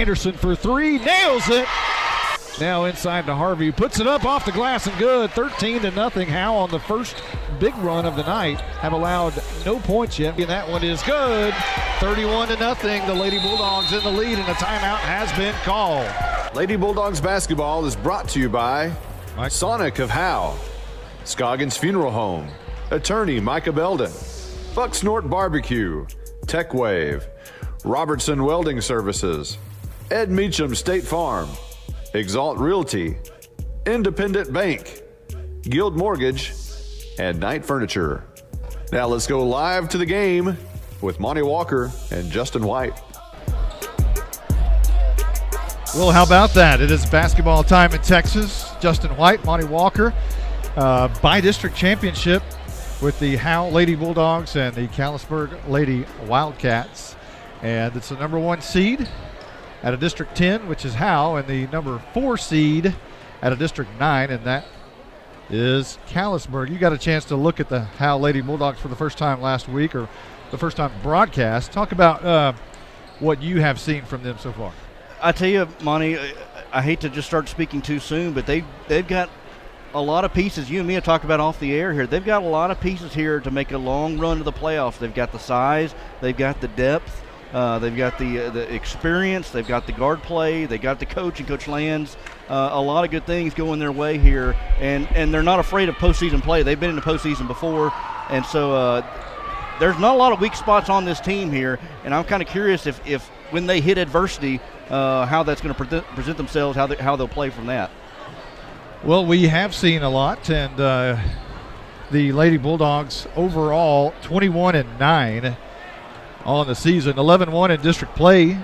Anderson for three, nails it. Now inside to Harvey, puts it up off the glass and good. 13-0. Howe on the first big run of the night have allowed no points yet, and that one is good. 31-0. The Lady Bulldogs in the lead, and a timeout has been called. Lady Bulldogs basketball is brought to you by Sonic of Howe, Scoggins Funeral Home, Attorney Micah Belden, Buck Snort Barbecue, Tech Wave, Robertson Welding Services, Ed Meacham State Farm, Exalt Realty, Independent Bank, Guild Mortgage, and Knight Furniture. Now let's go live to the game with Monty Walker and Justin White. Well, how about that? It is basketball time in Texas. Justin White, Monty Walker, by-district championship with the Howe Lady Bulldogs and the Callisburg Lady Wildcats. And it's the number 1 seed at a District 10, which is Howe, and the number 4 seed at a District 9, and that is Callisburg. You got a chance to look at the Howe Lady Bulldogs for the first time last week, or the first time broadcast. Talk about what you have seen from them so far. I tell you, Monty, I hate to just start speaking too soon, but they've got a lot of pieces. You and me have talked about off the air here. They've got a lot of pieces here to make a long run to the playoffs. They've got the size, they've got the depth. They've got the experience. They've got the guard play. They got the coach and Coach Lands. A lot of good things going their way here, and they're not afraid of postseason play. They've been in the postseason before, and so there's not a lot of weak spots on this team here. And I'm kind of curious if when they hit adversity, how that's going to present themselves, how they'll play from that. Well, we have seen a lot, and the Lady Bulldogs overall 21-9. On the season, 11-1 in district play.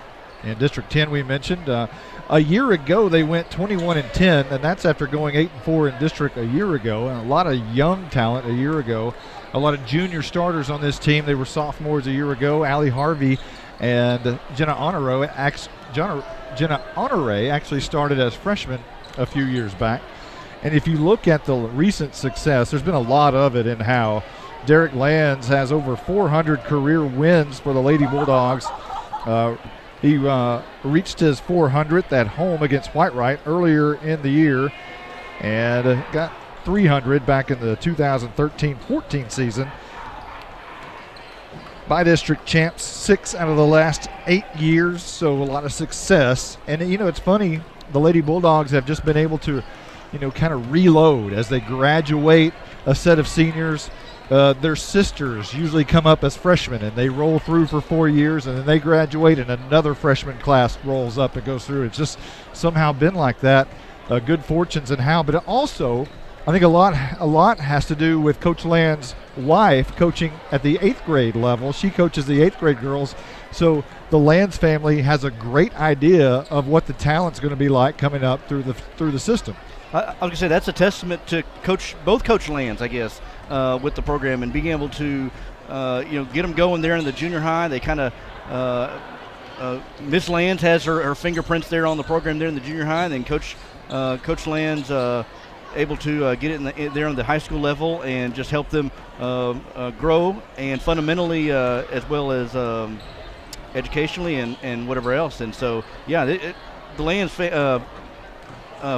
In District 10, we mentioned. A year ago, they went 21-10, and that's after going 8-4 in district a year ago. And a lot of young talent a year ago. A lot of junior starters on this team. They were sophomores a year ago. Allie Harvey and Jenna Honore actually started as freshmen a few years back. And if you look at the recent success, there's been a lot of it in Howe. Derek Lands has over 400 career wins for the Lady Bulldogs. He reached his 400th at home against Whitewright earlier in the year, and got 300 back in the 2013-14 season. By-district champs 6 out of the last 8 years, so a lot of success. And, it's funny, the Lady Bulldogs have just been able to, kind of reload as they graduate a set of seniors. Their sisters usually come up as freshmen, and they roll through for 4 years, and then they graduate, and another freshman class rolls up and goes through. It's just somehow been like that. Good fortunes in Howe, but also I think a lot has to do with Coach Land's wife coaching at the 8th grade level. She coaches the 8th grade girls, so the Lands family has a great idea of what the talent's going to be like coming up through the system. I was going to say that's a testament to both Coach Lands, I guess. With the program and being able to, get them going there in the junior high. They kind of, Miss Lands has her fingerprints there on the program there in the junior high, and then Coach Lands able to get it there on the high school level and just help them grow and fundamentally as well as educationally and whatever else. And so, the Lands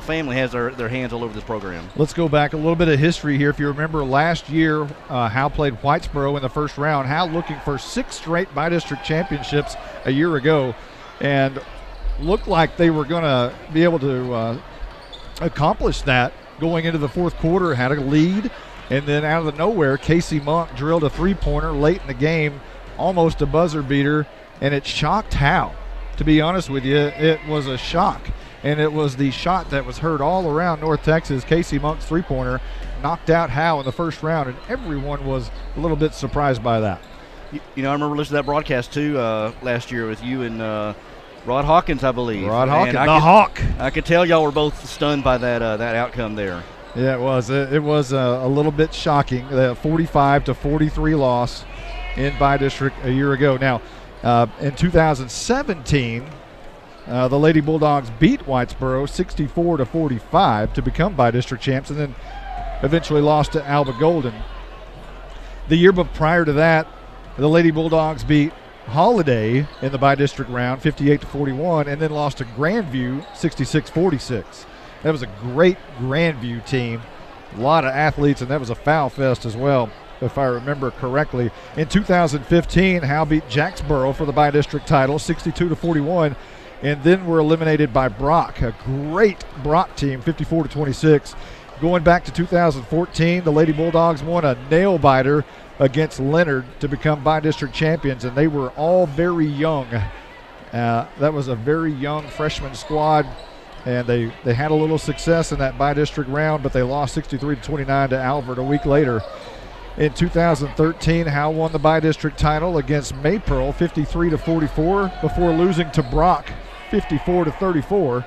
family has their hands all over this program. Let's go back a little bit of history here. If you remember last year, Howe played Whitesboro in the first round. Howe looking for 6 straight by-district championships a year ago, and looked like they were going to be able to accomplish that going into the fourth quarter. Had a lead, and then out of the nowhere, Casey Monk drilled a three-pointer late in the game, almost a buzzer beater, and it shocked Howe. To be honest with you, it was a shock. And it was the shot that was heard all around North Texas. Casey Monk's three-pointer knocked out Howe in the first round, and everyone was a little bit surprised by that. I remember listening to that broadcast, too, last year with you and Rod Hawkins, I believe. Rod Hawkins, Hawk. I could tell y'all were both stunned by that outcome there. Yeah, it was. It was a little bit shocking, the 45-43 loss in by-district a year ago. Now, in 2017, the Lady Bulldogs beat Whitesboro 64-45 to become by-district champs, and then eventually lost to Alba Golden. The year prior to that, the Lady Bulldogs beat Holiday in the by-district round, 58-41, and then lost to Grandview, 66-46. That was a great Grandview team. A lot of athletes, and that was a foul fest as well, if I remember correctly. In 2015, Howe beat Jacksboro for the by-district title, 62-41, and then were eliminated by Brock, a great Brock team, 54-26. Going back to 2014, the Lady Bulldogs won a nail-biter against Leonard to become by-district champions, and they were all very young. That was a very young freshman squad, and they had a little success in that by-district round, but they lost 63-29 to Albert a week later. In 2013, Howe won the by-district title against Maypearl, 53-44, before losing to Brock, 54-34.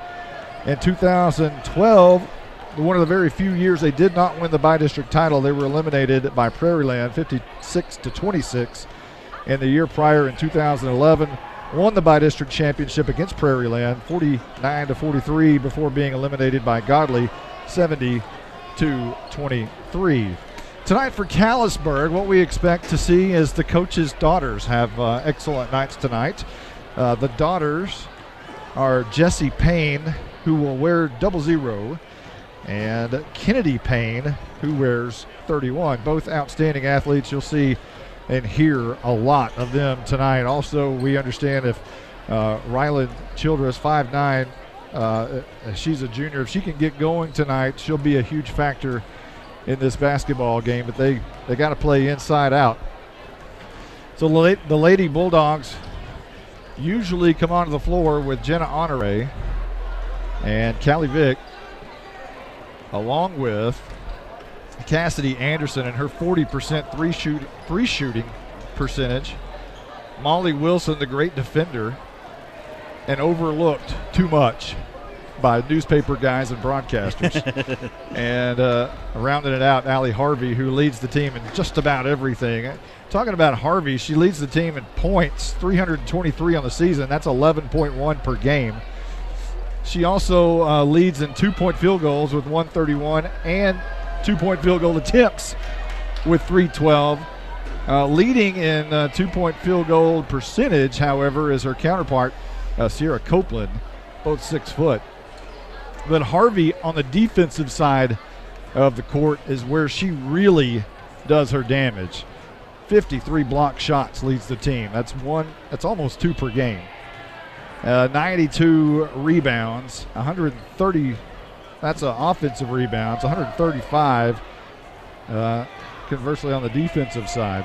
In 2012, one of the very few years they did not win the by-district title, they were eliminated by Prairieland, 56-26. And the year prior, in 2011, won the by-district championship against Prairieland, 49-43, before being eliminated by Godley, 70-23. Tonight for Callisburg, what we expect to see is the coaches' daughters have excellent nights tonight. The daughters are Jessie Payne, who will wear 00, and Kennedy Payne, who wears 31. Both outstanding athletes. You'll see and hear a lot of them tonight. Also, we understand if Ryland Childress, 5'9", she's a junior. If she can get going tonight, she'll be a huge factor in this basketball game, but they got to play inside out. So the Lady Bulldogs usually come onto the floor with Jenna Honore and Callie Vick, along with Cassidy Anderson and her 40% free shooting percentage. Molly Wilson, the great defender, and overlooked too much by newspaper guys and broadcasters. And rounding it out, Allie Harvey, who leads the team in just about everything. Talking about Harvey, she leads the team in points, 323 on the season. That's 11.1 per game. She also leads in two-point field goals with 131 and two-point field goal attempts with 312. Leading in two-point field goal percentage, however, is her counterpart, Sierra Copeland, both 6 foot. But Harvey, on the defensive side of the court, is where she really does her damage. 53 block shots leads the team. That's almost 2 per game. 92 rebounds, 130. That's offensive rebounds, 135. Conversely, on the defensive side,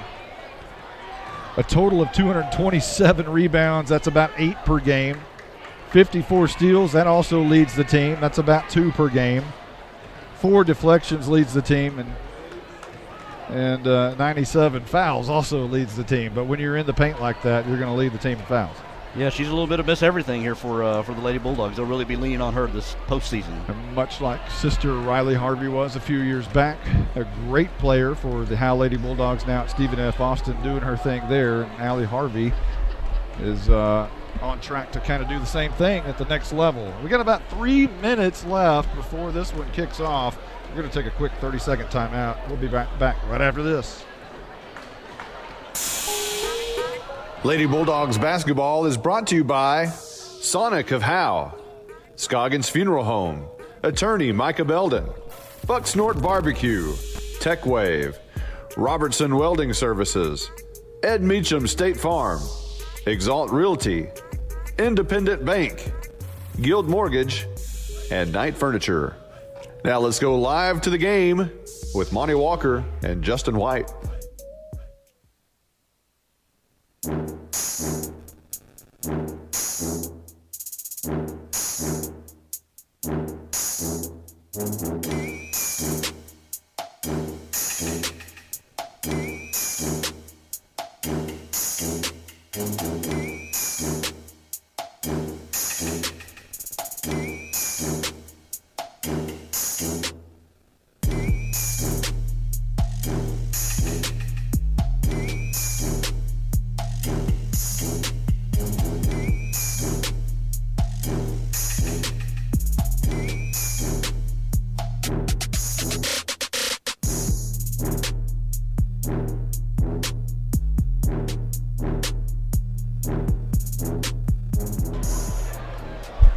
a total of 227 rebounds. That's about 8 per game. 54 steals. That also leads the team. That's about 2 per game. 4 deflections leads the team, and 97 fouls also leads the team. But when you're in the paint like that, you're going to lead the team in fouls. Yeah, she's a little bit of miss everything here for the Lady Bulldogs. They'll really be leaning on her this postseason. And much like sister Riley Harvey was a few years back, a great player for the Howe Lady Bulldogs now at Stephen F. Austin, doing her thing there. And Allie Harvey is on track to kind of do the same thing at the next level. We got about 3 minutes left before this one kicks off. We're going to take a quick 30-second timeout. We'll be back right after this. Lady Bulldogs basketball is brought to you by Sonic of Howe, Scoggins Funeral Home, Attorney Micah Belden, Buck Snort Barbecue, Tech Wave, Robertson Welding Services, Ed Meacham State Farm, Exalt Realty, Independent Bank, Guild Mortgage, and Knight Furniture. Now let's go live to the game with Monty Walker and Justin White.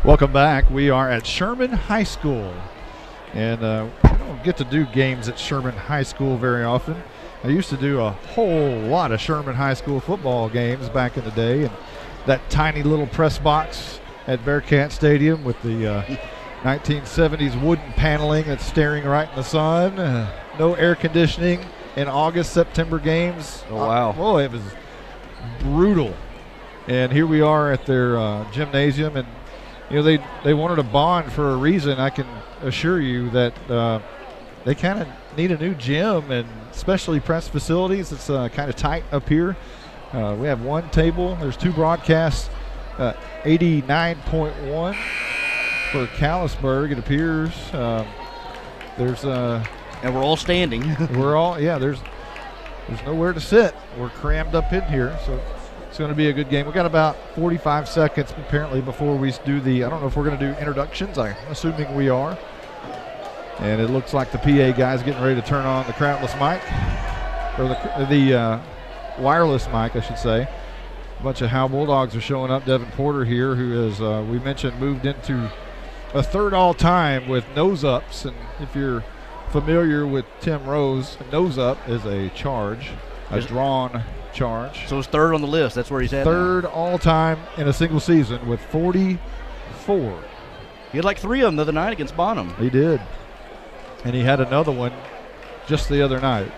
Welcome back. We are at Sherman High School. And we don't get to do games at Sherman High School very often. I used to do a whole lot of Sherman High School football games back in the day. And that tiny little press box at Bearcat Stadium with the 1970s wooden paneling that's staring right in the sun. No air conditioning in August, September games. Oh, wow. Oh, it was brutal. And here we are at their gymnasium, and you know they wanted a bond for a reason. I can assure you that they kind of need a new gym and specially press facilities. It's kind of tight up here. We have one table. There's two broadcasts. 89.1 for Callisburg, it appears. There's and we're all standing. There's nowhere to sit. We're crammed up in here, so it's going to be a good game. We got about 45 seconds apparently before we do I don't know if we're going to do introductions. I'm assuming we are. And it looks like the PA guy's getting ready to turn on the crowdless mic, or the wireless mic, I should say. A bunch of Howe Bulldogs are showing up. Devin Porter here, who is, we mentioned, moved into a third all-time with nose-ups. And if you're familiar with Tim Rose, nose-up is a charge, a drawn charge. So it's third on the list. That's where he's at. Third all-time in a single season with 44. He had like 3 of them the other night against Bonham. He did. And he had another one just the other night.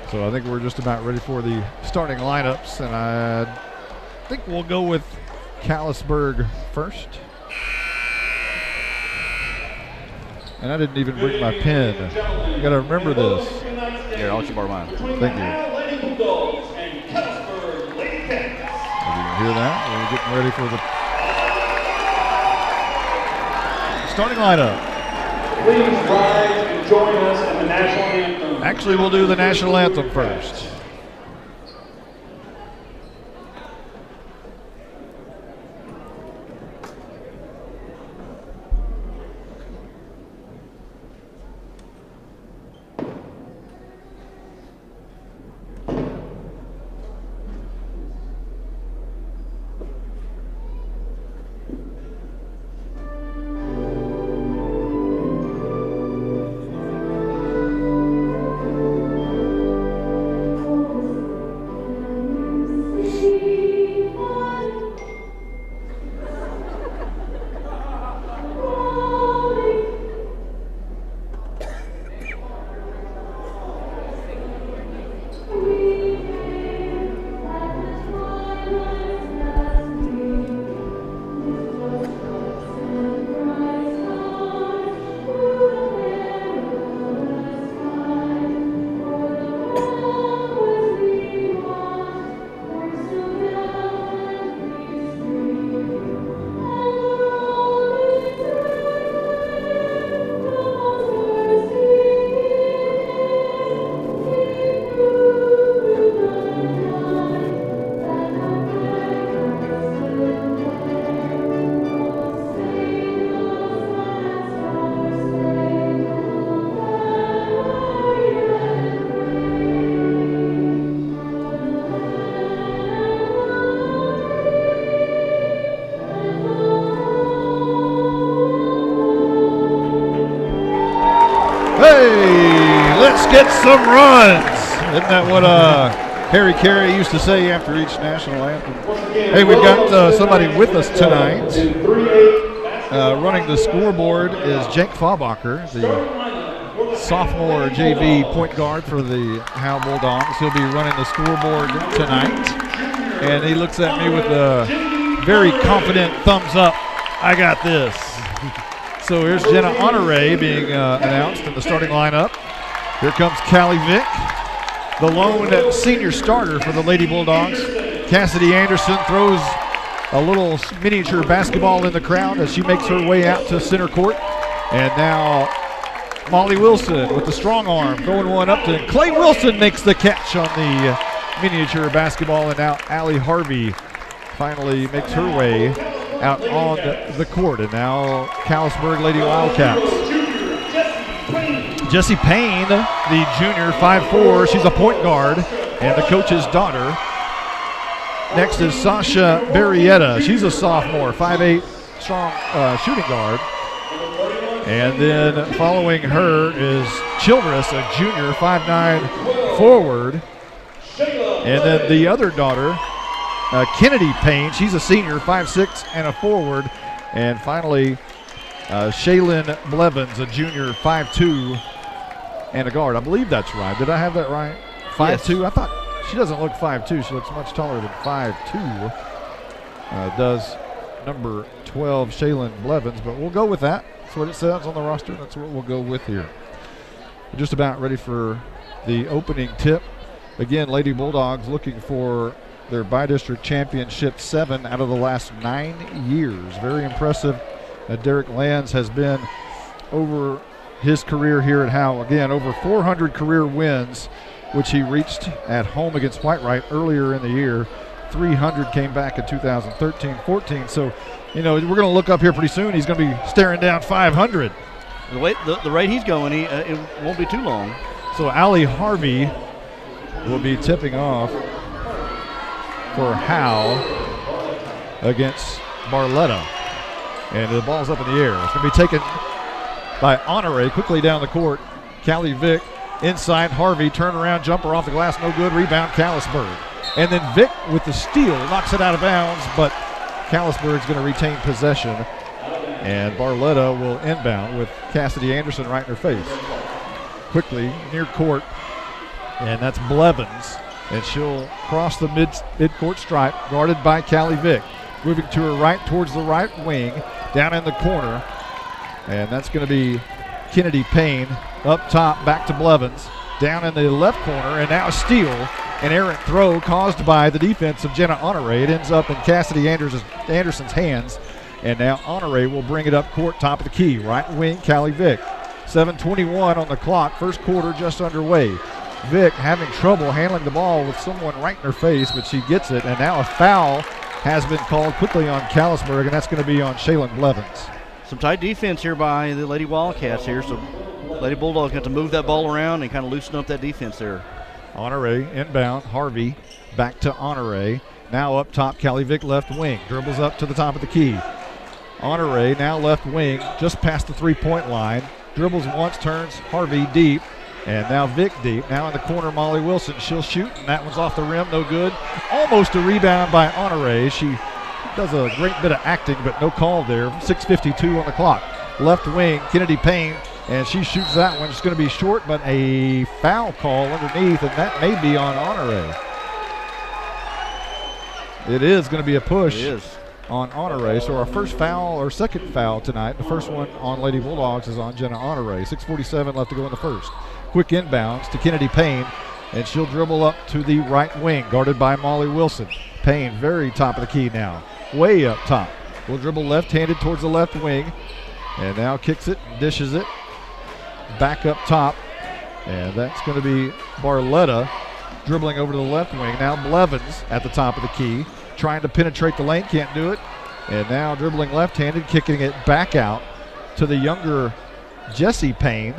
So I think we're just about ready for the starting lineups, and I think we'll go with Callisburg first. And I didn't even bring my pen. You got to remember this. Here, I'll let you borrow mine. Thank you. Maybe you can hear that. We're getting ready for the starting lineup. Please rise and join us in the national anthem. Actually, we'll do the national anthem first. Hey, let's get some runs. Isn't that what Harry Carey used to say after each national anthem? Hey, we've got somebody with us tonight. Running the scoreboard is Jake Faubacher, the sophomore JV point guard for the Howe Bulldogs. He'll be running the scoreboard tonight. And he looks at me with a very confident thumbs up. I got this. So here's Jenna Honore being announced in the starting lineup. Here comes Callie Vick, the lone senior starter for the Lady Bulldogs. Cassidy Anderson throws a little miniature basketball in the crowd as she makes her way out to center court. And now Molly Wilson with the strong arm throwing one up to Clay Wilson makes the catch on the miniature basketball. And now Allie Harvey finally makes her way out on the court. And now Callisburg Lady Wildcats. Jessie Payne, the junior, 5'4". She's a point guard and the coach's daughter. Next is Sasha Barrietta. She's a sophomore, 5'8". strong shooting guard. And then following her is Childress, a junior, 5'9" forward. And then the other daughter, Kennedy Payne, she's a senior, 5'6" and a forward. And finally, Shaylin Blevins, a junior, 5'2" and a guard. I believe that's right. Did I have that right? 5'2"? Yes. I thought she doesn't look 5'2". She looks much taller than 5'2". Does number 12, Shaylin Blevins, but we'll go with that. That's what it says on the roster. That's what we'll go with here. We're just about ready for the opening tip. Again, Lady Bulldogs looking for their bi-district championship 7 out of the last 9 years. Very impressive. Derek Lands has been over his career here at Howe. Again, over 400 career wins, which he reached at home against Whitewright earlier in the year. 300 came back in 2013-14. So, we're going to look up here pretty soon. He's going to be staring down 500. The rate he's going, it won't be too long. So Allie Harvey will be tipping off for Howe against Barletta. And the ball's up in the air. It's going to be taken by Honore quickly down the court. Callie Vick inside Harvey. Turnaround jumper off the glass. No good. Rebound Callisburg. And then Vick with the steal knocks it out of bounds, but Callisburg's going to retain possession. And Barletta will inbound with Cassidy Anderson right in her face. Quickly near court. And that's Blevins. And she'll cross the mid-court stripe, guarded by Callie Vick. Moving to her right towards the right wing, down in the corner. And that's going to be Kennedy Payne up top, back to Blevins. Down in the left corner, and now a steal. An errant throw caused by the defense of Jenna Honore. It ends up in Cassidy Anderson's hands. And now Honore will bring it up court, top of the key. Right wing, Callie Vick. 7:21 on the clock, first quarter just underway. Vick having trouble handling the ball with someone right in her face, but she gets it. And now a foul has been called quickly on Callisburg, and that's going to be on Shaylin Blevins. Some tight defense here by the Lady Wildcats here, so Lady Bulldogs got to move that ball around and kind of loosen up that defense there. Honore inbound, Harvey back to Honore. Now up top, Callie Vick left wing, dribbles up to the top of the key. Honore now left wing, just past the three-point line. Dribbles once, turns Harvey deep, and now Vick deep. Now in the corner, Molly Wilson. She'll shoot, and that one's off the rim, no good. Almost a rebound by Honore. She does a great bit of acting, but no call there. 6:52 on the clock. Left wing, Kennedy Payne, and she shoots that one. It's going to be short, but a foul call underneath, and that may be on Honore. It is going to be a push. It is. On Honore. So our first foul, or second foul tonight, the first one on Lady Bulldogs is on Jenna Honore. 6:47 left to go in the first. Quick inbounds to Kennedy Payne, and she'll dribble up to the right wing, guarded by Molly Wilson. Payne very top of the key now, way up top. Will dribble left-handed towards the left wing, and now kicks it, dishes it, back up top, and that's going to be Barletta dribbling over to the left wing. Now Blevins at the top of the key, trying to penetrate the lane, can't do it. And now dribbling left-handed, kicking it back out to the younger Jessie Payne.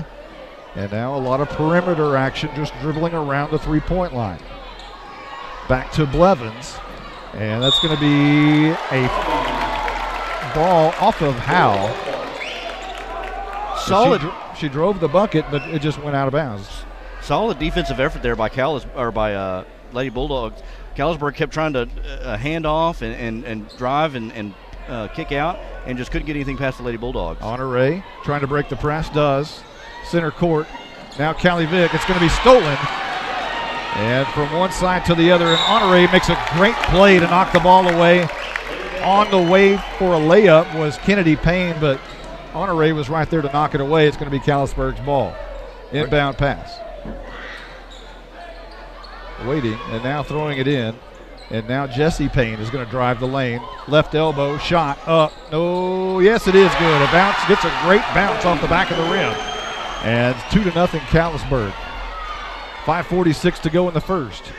And now a lot of perimeter action, just dribbling around the three-point line. Back to Blevins. And that's going to be a ball off of Howe. Solid. She drove the bucket, but it just went out of bounds. Solid defensive effort there by Lady Bulldogs. Callisburg kept trying to hand off and drive and kick out, and just couldn't get anything past the Lady Bulldogs. Honore trying to break the press, does. Center court. Now Callie Vick. It's going to be stolen. And from one side to the other, and Honore makes a great play to knock the ball away. On the way for a layup was Kennedy Payne, but Honore was right there to knock it away. It's going to be Callisburg's ball. Inbound pass. Waiting, and now throwing it in. And now Jessie Payne is going to drive the lane. Left elbow, shot up. No, yes, it is good. A bounce, gets a great bounce off the back of the rim. And 2-0 Callisburg. 5:46 to go in the first.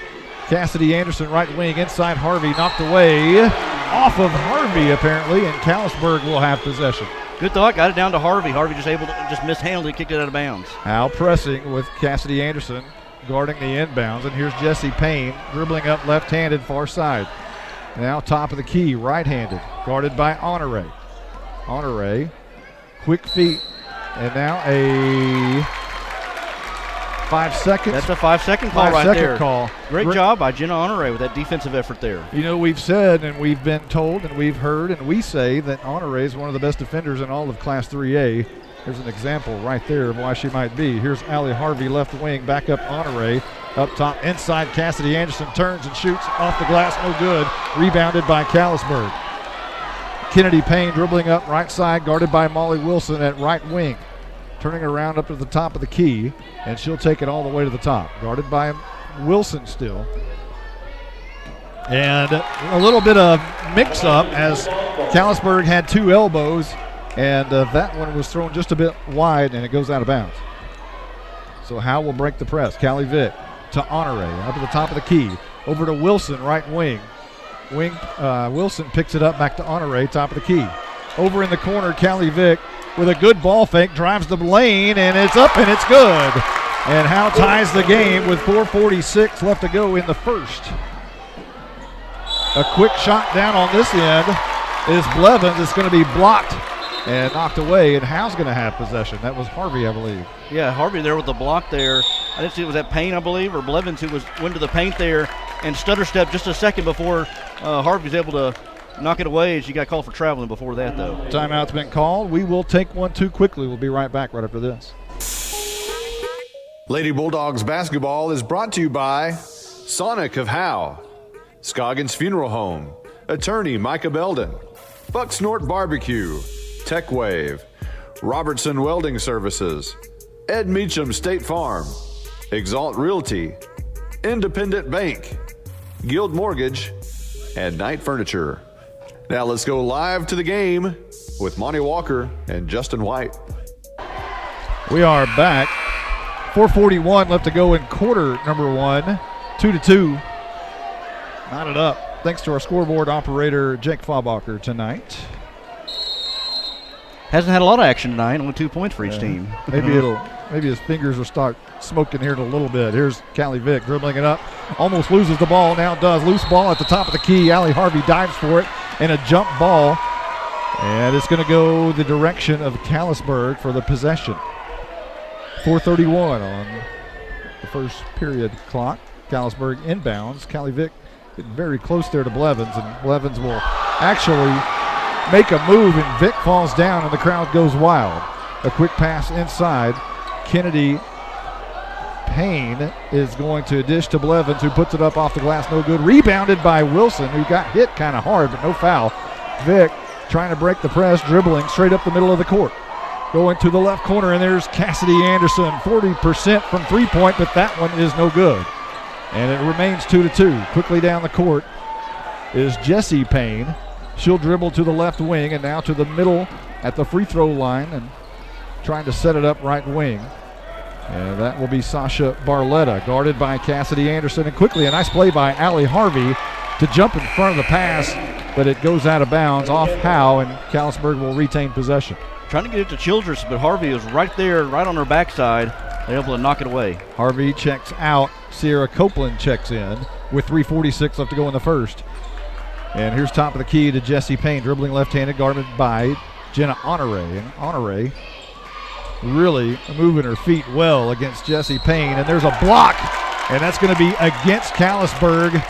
Cassidy Anderson, right wing, inside Harvey, knocked away. Off of Harvey, apparently, and Callisburg will have possession. Good thought, got it down to Harvey. Harvey just able to just mishandle it, kicked it out of bounds. Howe pressing with Cassidy Anderson guarding the inbounds, and here's Jessie Payne dribbling up left-handed far side. Now top of the key, right-handed, guarded by Honore. Honore, quick feet, and now a 5 seconds. That's a 5-second call right there. Call. Great job by Jenna Honore with that defensive effort there. You know, we've said and we've been told and we've heard and we say that Honore is one of the best defenders in all of Class 3A. Here's an example right there of why she might be. Here's Allie Harvey, left wing, back up Honore. Up top, inside, Cassidy Anderson turns and shoots off the glass, no good. Rebounded by Callisburg. Kennedy Payne dribbling up right side, guarded by Molly Wilson at right wing. Turning around up to the top of the key, and she'll take it all the way to the top. Guarded by Wilson still. And a little bit of mix-up as Callisburg had two elbows, and that one was thrown just a bit wide, and it goes out of bounds. So Howe will break the press. Callie Vick to Honore, up at the top of the key. Over to Wilson, right wing. Wilson picks it up back to Honore, top of the key. Over in the corner, Callie Vick with a good ball fake, drives the lane, and it's up and it's good. And Howe ties the game with 4:46 left to go in the first. A quick shot down on this end is Blevins. It's going to be blocked and knocked away, and Howe's going to have possession. That was Harvey, I believe. Yeah, Harvey there with the block there. I didn't see it was that Payne, I believe, or Blevins who went to the paint there and stutter stepped just a second before Harvey's able to knock it away. She got called for traveling before that, though. Timeout's been called. We will take one too quickly. We'll be right back right after this. Lady Bulldogs basketball is brought to you by Sonic of Howe, Scoggins Funeral Home, Attorney Micah Belden, Buck Snort Barbecue, Tech Wave, Robertson Welding Services, Ed Meacham State Farm, Exalt Realty, Independent Bank, Guild Mortgage, and Knight Furniture. Now let's go live to the game with Monty Walker and Justin White. We are back. 4:41 left to go in quarter number one. 2-2. Knotted up. Thanks to our scoreboard operator, Jake Faubacher, tonight. Hasn't had a lot of action tonight. Only 2 points for each team. Maybe his fingers will start smoking here in a little bit. Here's Callie Vick dribbling it up. Almost loses the ball. Now does. Loose ball at the top of the key. Allie Harvey dives for it. And a jump ball. And it's going to go the direction of Callisburg for the possession. 4:31 on the first period clock. Callisburg inbounds. Callie Vick getting very close there to Blevins. And Blevins will actually make a move. And Vick falls down and the crowd goes wild. A quick pass inside. Kennedy Payne is going to dish to Blevins, who puts it up off the glass, no good. Rebounded by Wilson, who got hit kind of hard, but no foul. Vick trying to break the press, dribbling straight up the middle of the court. Going to the left corner, and there's Cassidy Anderson, 40% from three-point, but that one is no good. And it remains 2-2. Quickly down the court is Jessie Payne. She'll dribble to the left wing and now to the middle at the free throw line and trying to set it up right wing. And that will be Sasha Barletta, guarded by Cassidy Anderson. And quickly, a nice play by Allie Harvey to jump in front of the pass, but it goes out of bounds off Howe, and Callisburg will retain possession. Trying to get it to Childress, but Harvey was right there, right on her backside. They're able to knock it away. Harvey checks out. Sierra Copeland checks in with 3:46 left to go in the first. And here's top of the key to Jessie Payne, dribbling left-handed, guarded by Jenna Honore. And Honore really moving her feet well against Jessie Payne. And there's a block, and that's going to be against Callisburg.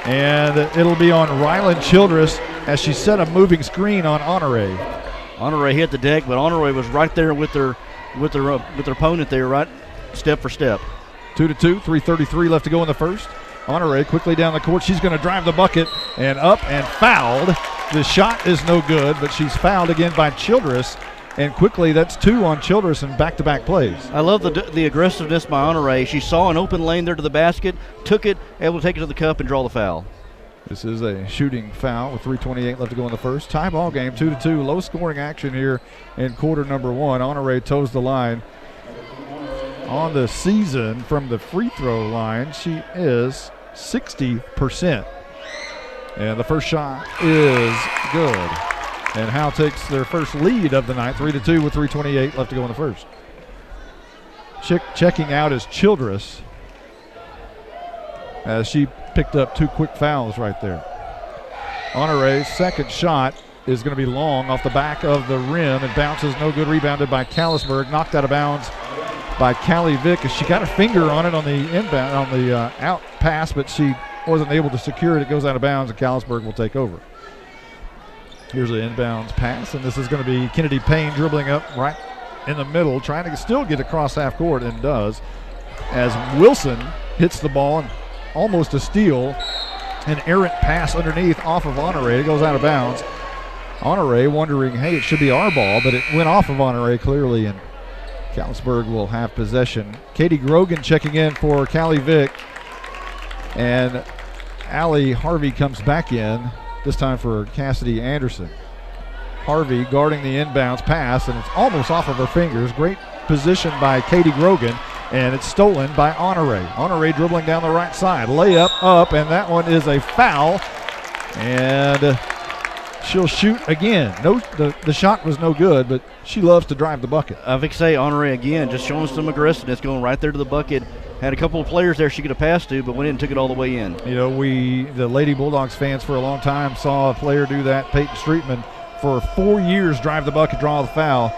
And it'll be on Ryland Childress as she set a moving screen on Honore. Honore hit the deck, but Honore was right there with her opponent there, right step for step. 2-2, 3:33 left to go in the first. Honore quickly down the court. She's going to drive the bucket and up and fouled. The shot is no good, but she's fouled again by Childress. And quickly, that's two on Childress in back-to-back plays. I love the aggressiveness by Honore. She saw an open lane there to the basket, took it, able to take it to the cup and draw the foul. This is a shooting foul with 3:28 left to go in the first. Tie ball game, 2-2. Low-scoring action here in quarter number one. Honore toes the line. On the season from the free throw line, she is 60%. And the first shot is good. And Howe takes their first lead of the night, 3-2 with 3:28 left to go in the first. Checking out is Childress as she picked up two quick fouls right there. Honore's second shot is going to be long off the back of the rim and bounces no good. Rebounded by Callisburg, knocked out of bounds by Callie Vick. She got her finger on it on the inbound, on the out pass, but she wasn't able to secure it. It goes out of bounds, and Callisburg will take over. Here's an inbounds pass, and this is going to be Kennedy Payne dribbling up right in the middle, trying to still get across half court, and does, as Wilson hits the ball and almost a steal. An errant pass underneath off of Honore. It goes out of bounds. Honore wondering, hey, it should be our ball, but it went off of Honore clearly, and Callisburg will have possession. Katie Grogan checking in for Callie Vick, and Allie Harvey comes back in, this time for Cassidy Anderson. Harvey guarding the inbounds pass, and it's almost off of her fingers. Great position by Katie Grogan, and it's stolen by Honore. Honore dribbling down the right side. Layup up, and that one is a foul, and she'll shoot again. The shot was no good, but she loves to drive the bucket. I would say Honore again, just showing some aggressiveness, going right there to the bucket. Had a couple of players there she could have passed to, but went in and took it all the way in. You know, the Lady Bulldogs fans for a long time saw a player do that, Peyton Streetman, for 4 years, drive the bucket, draw the foul.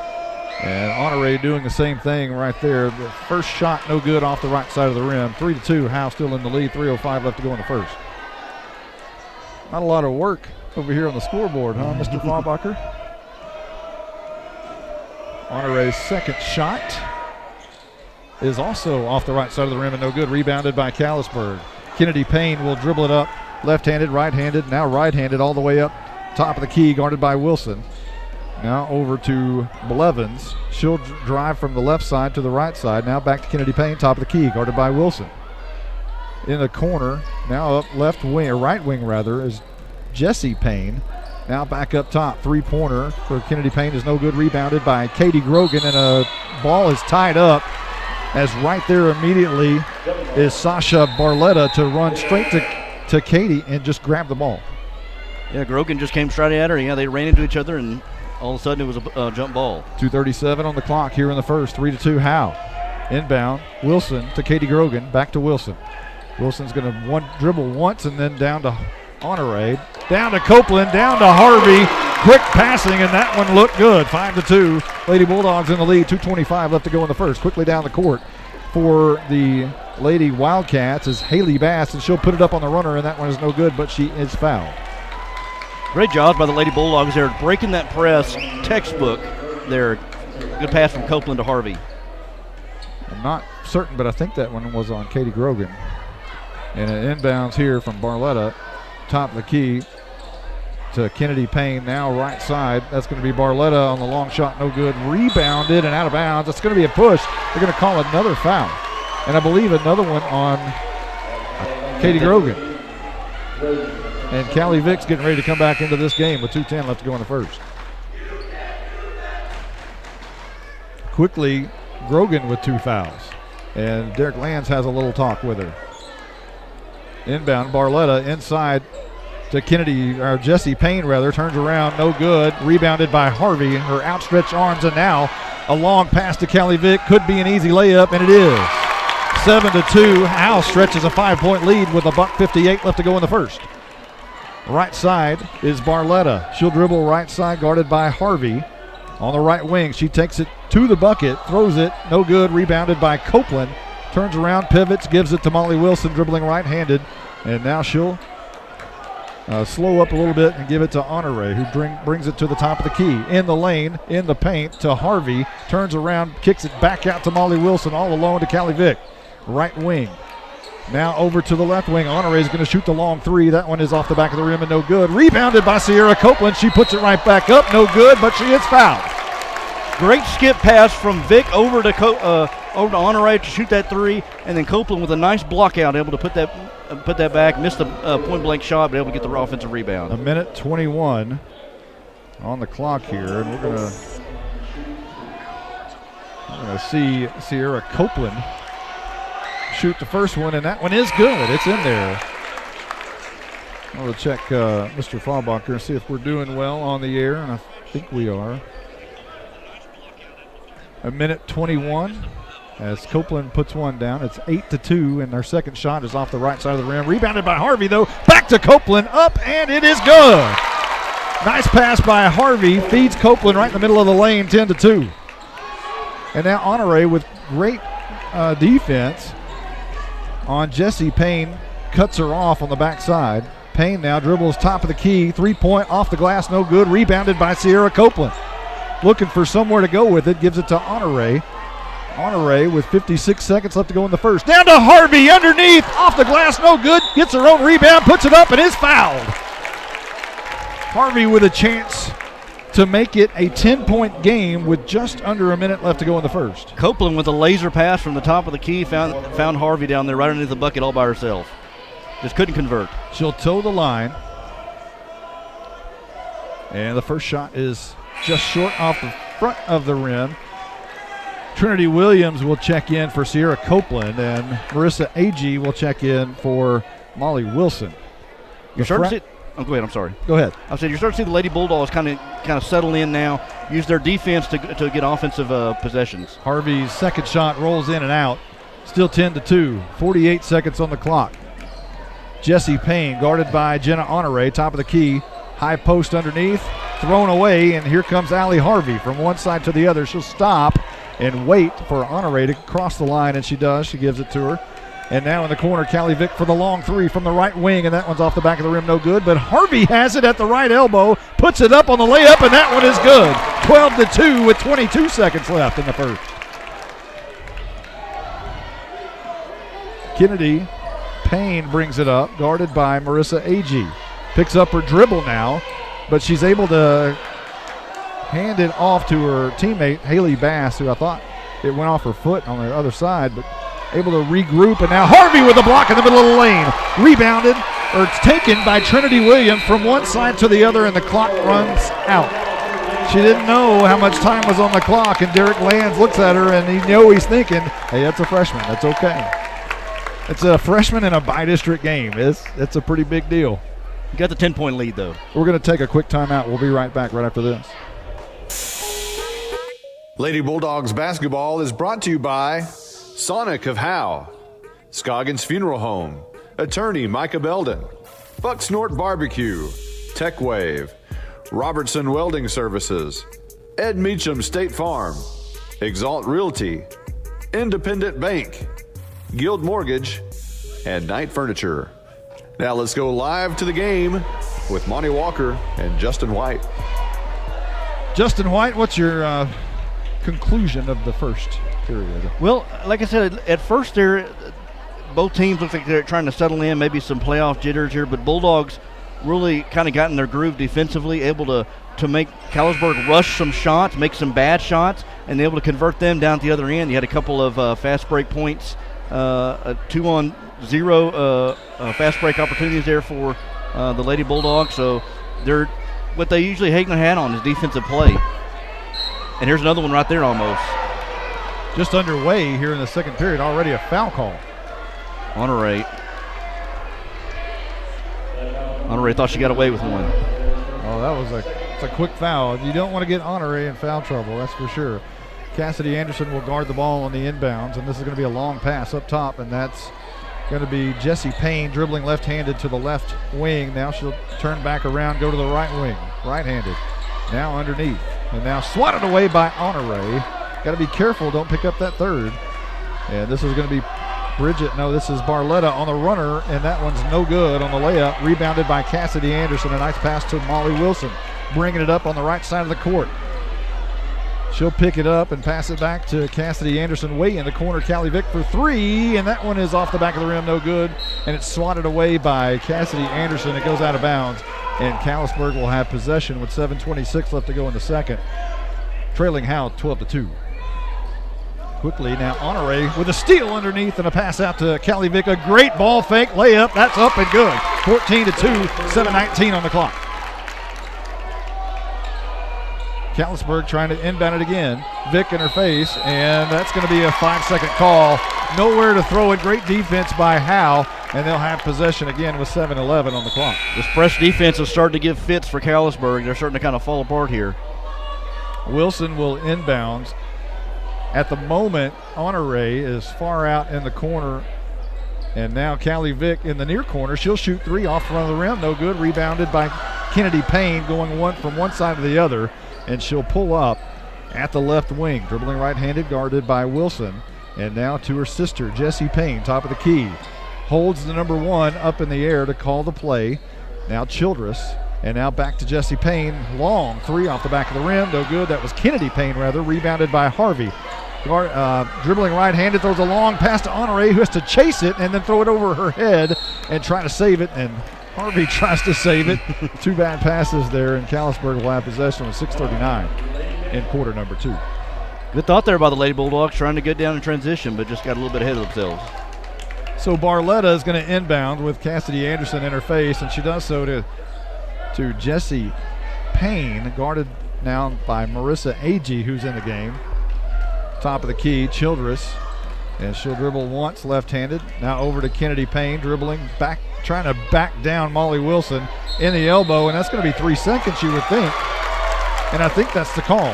And Honore doing the same thing right there. The first shot no good off the right side of the rim. 3-2, Howe still in the lead, 3:05 left to go in the first. Not a lot of work over here on the scoreboard, huh, Mr. Faubacher? Honore's second shot is also off the right side of the rim and no good. Rebounded by Callisburg. Kennedy Payne will dribble it up, left-handed, right-handed, now right-handed all the way up top of the key, guarded by Wilson. Now over to Blevins. She'll drive from the left side to the right side. Now back to Kennedy Payne, top of the key, guarded by Wilson. In the corner, now up left wing, or right wing rather, is Jessie Payne. Now back up top, three-pointer for Kennedy Payne is no good. Rebounded by Katie Grogan, and a ball is tied up, as right there immediately is Sasha Barletta to run straight to Katie and just grab the ball. Yeah, Grogan just came straight at her. Yeah, they ran into each other, and all of a sudden it was a jump ball. 2:37 on the clock here in the first. 3-2 Howe. Inbound, Wilson to Katie Grogan, back to Wilson. Wilson's going to dribble once and then down to Honore, down to Copeland, down to Harvey. Quick passing, and that one looked good. 5-2. Lady Bulldogs in the lead. 2:25 left to go in the first. Quickly down the court for the Lady Wildcats is Haley Bass, and she'll put it up on the runner, and that one is no good, but she is fouled. Great job by the Lady Bulldogs there, breaking that press. Textbook there. Good pass from Copeland to Harvey. I'm not certain, but I think that one was on Katie Grogan. And an inbounds here from Barletta, top of the key to Kennedy Payne, now right side. That's going to be Barletta on the long shot, no good. Rebounded and out of bounds. It's going to be a push. They're going to call another foul. And I believe another one on Katie Grogan. And Callie Vick's getting ready to come back into this game with 2:10 left to go in the first. Quickly, Grogan with 2 fouls. And Derek Lands has a little talk with her. Inbound, Barletta inside to Jessie Payne rather, turns around, no good. Rebounded by Harvey, her outstretched arms, and now a long pass to Callie Vick. Could be an easy layup, and it is. 7-2, Howe stretches a 5-point lead with $1:58 left to go in the first. Right side is Barletta. She'll dribble right side, guarded by Harvey. On the right wing, she takes it to the bucket, throws it, no good. Rebounded by Copeland. Turns around, pivots, gives it to Molly Wilson, dribbling right-handed. And now she'll slow up a little bit and give it to Honore, who brings it to the top of the key. In the lane, in the paint to Harvey. Turns around, kicks it back out to Molly Wilson, all alone to Callie Vick. Right wing. Now over to the left wing. Honore is going to shoot the long three. That one is off the back of the rim and no good. Rebounded by Sierra Copeland. She puts it right back up. No good, but she is fouled. Great skip pass from Vick over to Honore to shoot that three, and then Copeland with a nice block out, able to put that back. Missed the point-blank shot, but able to get the offensive rebound. 1:21 on the clock here, and we're gonna see Sierra Copeland shoot the first one, and that one is good. It's in there. I'm going to check Mr. Faubacher and see if we're doing well on the air, and I think we are. 1:21 as Copeland puts one down. It's 8-2, and their second shot is off the right side of the rim. Rebounded by Harvey, though. Back to Copeland, up, and it is good. Nice pass by Harvey. Feeds Copeland right in the middle of the lane, 10-2. And now Honore with great defense on Jesse Payne. Cuts her off on the backside. Payne now dribbles top of the key. 3-point off the glass, no good. Rebounded by Sierra Copeland. Looking for somewhere to go with it. Gives it to Honore. Honore with 56 seconds left to go in the first. Down to Harvey underneath. Off the glass, no good. Gets her own rebound, puts it up, and is fouled. Harvey with a chance to make it a 10-point game with just under a minute left to go in the first. Copeland with a laser pass from the top of the key found Harvey down there right underneath the bucket all by herself. Just couldn't convert. She'll toe the line. And the first shot is just short off the front of the rim. Trinity Williams will check in for Sierra Copeland, and Marissa Agee will check in for Molly Wilson. You're starting to see. Oh, go ahead. I'm sorry. Go ahead. I said you're starting to see the Lady Bulldogs kind of settle in now. Use their defense to get offensive possessions. Harvey's second shot rolls in and out. Still 10-2. 48 seconds on the clock. Jesse Payne guarded by Jenna Honore, top of the key. High post underneath, thrown away, and here comes Allie Harvey from one side to the other. She'll stop and wait for Honore to cross the line, and she does. She gives it to her. And now in the corner, Callie Vick for the long three from the right wing, and that one's off the back of the rim, no good. But Harvey has it at the right elbow, puts it up on the layup, and that one is good. 12-2 with 22 seconds left in the first. Kennedy Payne brings it up, guarded by Marissa Agee. Picks up her dribble now, but she's able to hand it off to her teammate, Haley Bass, who I thought it went off her foot on the other side, but able to regroup, and now Harvey with a block in the middle of the lane. Rebounded, or it's taken by Trinity Williams from one side to the other, and the clock runs out. She didn't know how much time was on the clock, and Derek Lands looks at her, and he's thinking, hey, that's a freshman. That's okay. It's a freshman in a bi-district game. It's a pretty big deal. You got the 10-point lead, though. We're going to take a quick timeout. We'll be right back right after this. Lady Bulldogs basketball is brought to you by Sonic of Howe, Scoggins Funeral Home, Attorney Micah Belden, Buck Snort Barbecue, Tech Wave, Robertson Welding Services, Ed Meacham State Farm, Exalt Realty, Independent Bank, Guild Mortgage, and Knight Furniture. Now let's go live to the game with Monty Walker and Justin White. Justin White, what's your conclusion of the first period? Well, like I said, at first both teams look like they're trying to settle in, maybe some playoff jitters here, but Bulldogs really kind of got in their groove defensively, able to make Callisburg rush some shots, make some bad shots, and able to convert them down at the other end. You had a couple of fast break points, 2-on-0 fast break opportunities there for the Lady Bulldogs. So they're what they usually hang their hat on is defensive play. And here's another one right there almost. Just underway here in the second period, already a foul call. Honore thought she got away with one. Oh, that was a quick foul. You don't want to get Honore in foul trouble, that's for sure. Cassidy Anderson will guard the ball on the inbounds, and this is going to be a long pass up top, and that's going to be Jesse Payne dribbling left-handed to the left wing. Now she'll turn back around, go to the right wing, right-handed. Now underneath, and now swatted away by Honore. Got to be careful, don't pick up that third. And this is going to be this is Barletta on the runner, and that one's no good on the layup. Rebounded by Cassidy Anderson. A nice pass to Molly Wilson, bringing it up on the right side of the court. She'll pick it up and pass it back to Cassidy Anderson. Way in the corner, Callie Vick for three, and that one is off the back of the rim, no good. And it's swatted away by Cassidy Anderson. It goes out of bounds, and Callisburg will have possession with 7:26 left to go in the second. Trailing Howe 12-2. Quickly now, Honore with a steal underneath and a pass out to Callie Vick. A great ball fake layup. That's up and good. 14-2, 7:19 on the clock. Callisburg trying to inbound it again. Vick in her face, and that's going to be a 5-second call. Nowhere to throw it. Great defense by Howe, and they'll have possession again with 7:11 on the clock. This fresh defense is starting to give fits for Callisburg. They're starting to kind of fall apart here. Wilson will inbound. At the moment, Honore is far out in the corner, and now Callie Vick in the near corner. She'll shoot three off front of the rim. No good. Rebounded by Kennedy Payne going from one side to the other, and she'll pull up at the left wing. Dribbling right-handed, guarded by Wilson. And now to her sister, Jessie Payne, top of the key. Holds the number 1 up in the air to call the play. Now Childress. And now back to Jessie Payne. Long three off the back of the rim. No good. That was Kennedy Payne, rather. Rebounded by Harvey. Dribbling right-handed, throws a long pass to Honore, who has to chase it and then throw it over her head and try to save it. And Harvey tries to save it. 2 bad passes there, and Callisburg will have possession with 6:39 in quarter number 2. Good thought there by the Lady Bulldogs, trying to get down in transition, but just got a little bit ahead of themselves. So Barletta is going to inbound with Cassidy Anderson in her face, and she does so to Jessie Payne, guarded now by Marissa Agee, who's in the game. Top of the key, Childress, and she'll dribble once left-handed. Now over to Kennedy Payne, dribbling back, trying to back down Molly Wilson in the elbow, and that's going to be 3 seconds, you would think. And I think that's the call.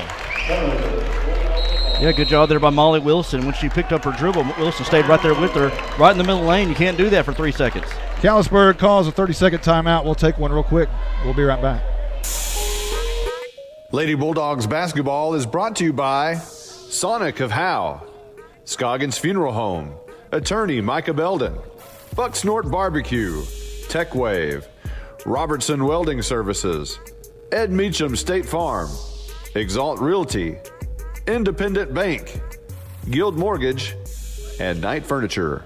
Yeah, good job there by Molly Wilson. When she picked up her dribble, Wilson stayed right there with her, right in the middle lane. You can't do that for 3 seconds. Callisburg calls a 30-second timeout. We'll take one real quick. We'll be right back. Lady Bulldogs basketball is brought to you by Sonic of Howe, Scoggins Funeral Home, Attorney Micah Belden, Buck Snort Barbecue, Tech Wave, Robertson Welding Services, Ed Meacham State Farm, Exalt Realty, Independent Bank, Guild Mortgage, and Knight Furniture.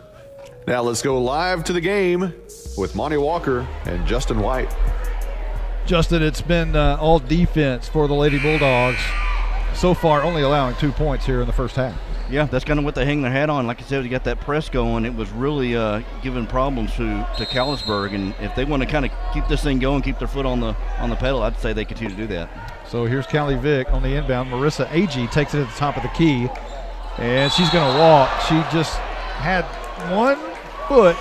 Now let's go live to the game with Monty Walker and Justin White. Justin, it's been all defense for the Lady Bulldogs so far, only allowing 2 points here in the first half. Yeah, that's kind of what they hang their hat on. Like I said, you got that press going. It was really giving problems to Callisburg, and if they want to kind of keep this thing going, keep their foot on the pedal, I'd say they continue to do that. So here's Callie Vick on the inbound. Marissa Agee takes it at the top of the key, and she's going to walk. She just had 1 foot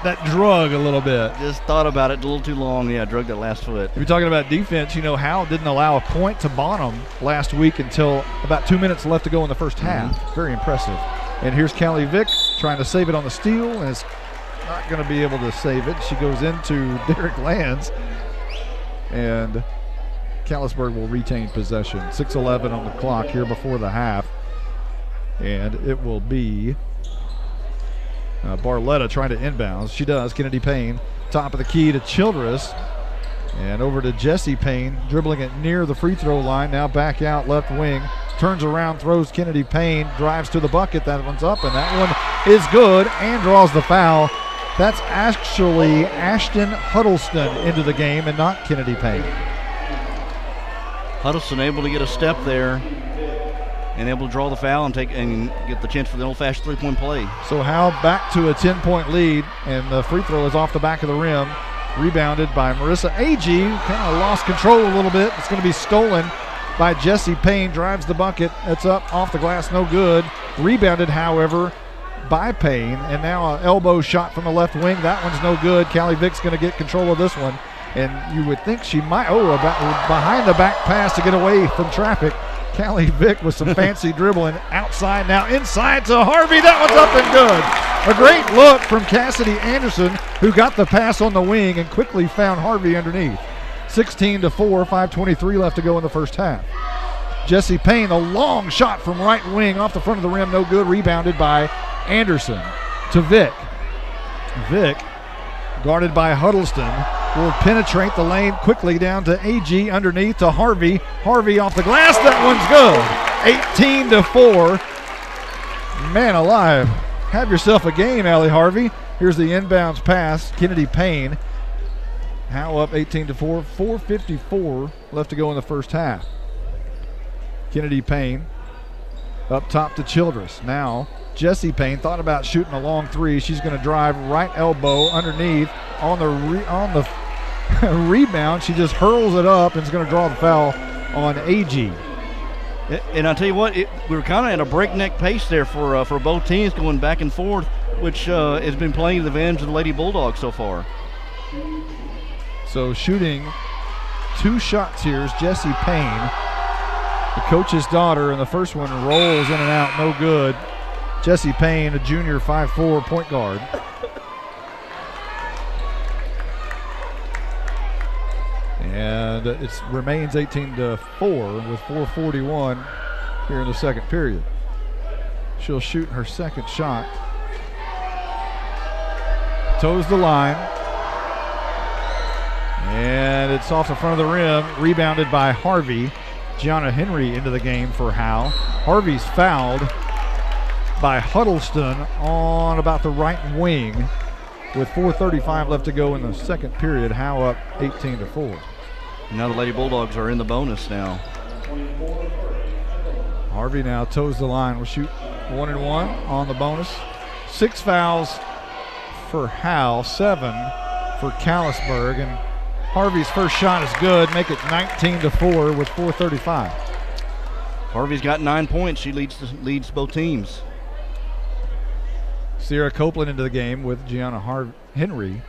that drug a little bit. Just thought about it a little too long. Yeah, drug that last foot. If you're talking about defense, you know, Howe didn't allow a point to Bonham last week until about 2 minutes left to go in the first half. Very impressive. And here's Callie Vick trying to save it on the steal, and is not going to be able to save it. She goes into Derek Lands, and Callisburg will retain possession. 6:11 on the clock here before the half. And it will be Barletta trying to inbound. She does. Kennedy Payne, top of the key to Childress. And over to Jessie Payne, dribbling it near the free throw line. Now back out left wing. Turns around, throws Kennedy Payne, drives to the bucket. That one's up, and that one is good and draws the foul. That's actually Ashton Huddleston into the game and not Kennedy Payne. Huddleston able to get a step there and able to draw the foul and get the chance for the old-fashioned three-point play. So Howe back to a 10-point lead, and the free throw is off the back of the rim. Rebounded by Marissa Agee, kind of lost control a little bit. It's going to be stolen by Jessie Payne, drives the bucket. It's up off the glass, no good. Rebounded, however, by Payne, and now an elbow shot from the left wing. That one's no good. Callie Vick's going to get control of this one, and you would think she might, behind the back pass to get away from traffic. Callie Vick with some fancy dribbling outside, now inside to Harvey. That one's up and good. A great look from Cassidy Anderson, who got the pass on the wing and quickly found Harvey underneath. 16-4, 5:23 left to go in the first half. Jessie Payne, a long shot from right wing off the front of the rim, no good. Rebounded by Anderson to Vick. Vick, guarded by Huddleston, will penetrate the lane quickly down to Agee, underneath to Harvey. Harvey off the glass, that one's good. 18-4. Man alive. Have yourself a game, Allie Harvey. Here's the inbounds pass, Kennedy Payne. Howe up 18-4, 4:54 left to go in the first half. Kennedy Payne up top to Childress. Now Jessie Payne thought about shooting a long three. She's going to drive right elbow underneath on the rebound. She just hurls it up and is going to draw the foul on Agee. And I'll tell you what, we were kind of at a breakneck pace there for both teams going back and forth, which has been playing the advantage of the Lady Bulldogs so far. So shooting 2 shots here is Jessie Payne, the coach's daughter, and the first one rolls in and out, no good. Jessie Payne, a junior 5'4" point guard. And it remains 18-4 with 4:41 here in the second period. She'll shoot her second shot. Toes the line. And it's off the front of the rim, rebounded by Harvey. Gianna Henry into the game for Howe. Harvey's fouled by Huddleston on about the right wing with 4:35 left to go in the second period. Howe up 18-4. Now the Lady Bulldogs are in the bonus now. Harvey now toes the line. Will shoot 1 and 1 on the bonus. 6 fouls for Howe, 7 for Callisburg, and Harvey's first shot is good. Make it 19-4 with 4:35. Harvey's got 9 points. She leads both teams. Sierra Copeland into the game with Gianna Henry.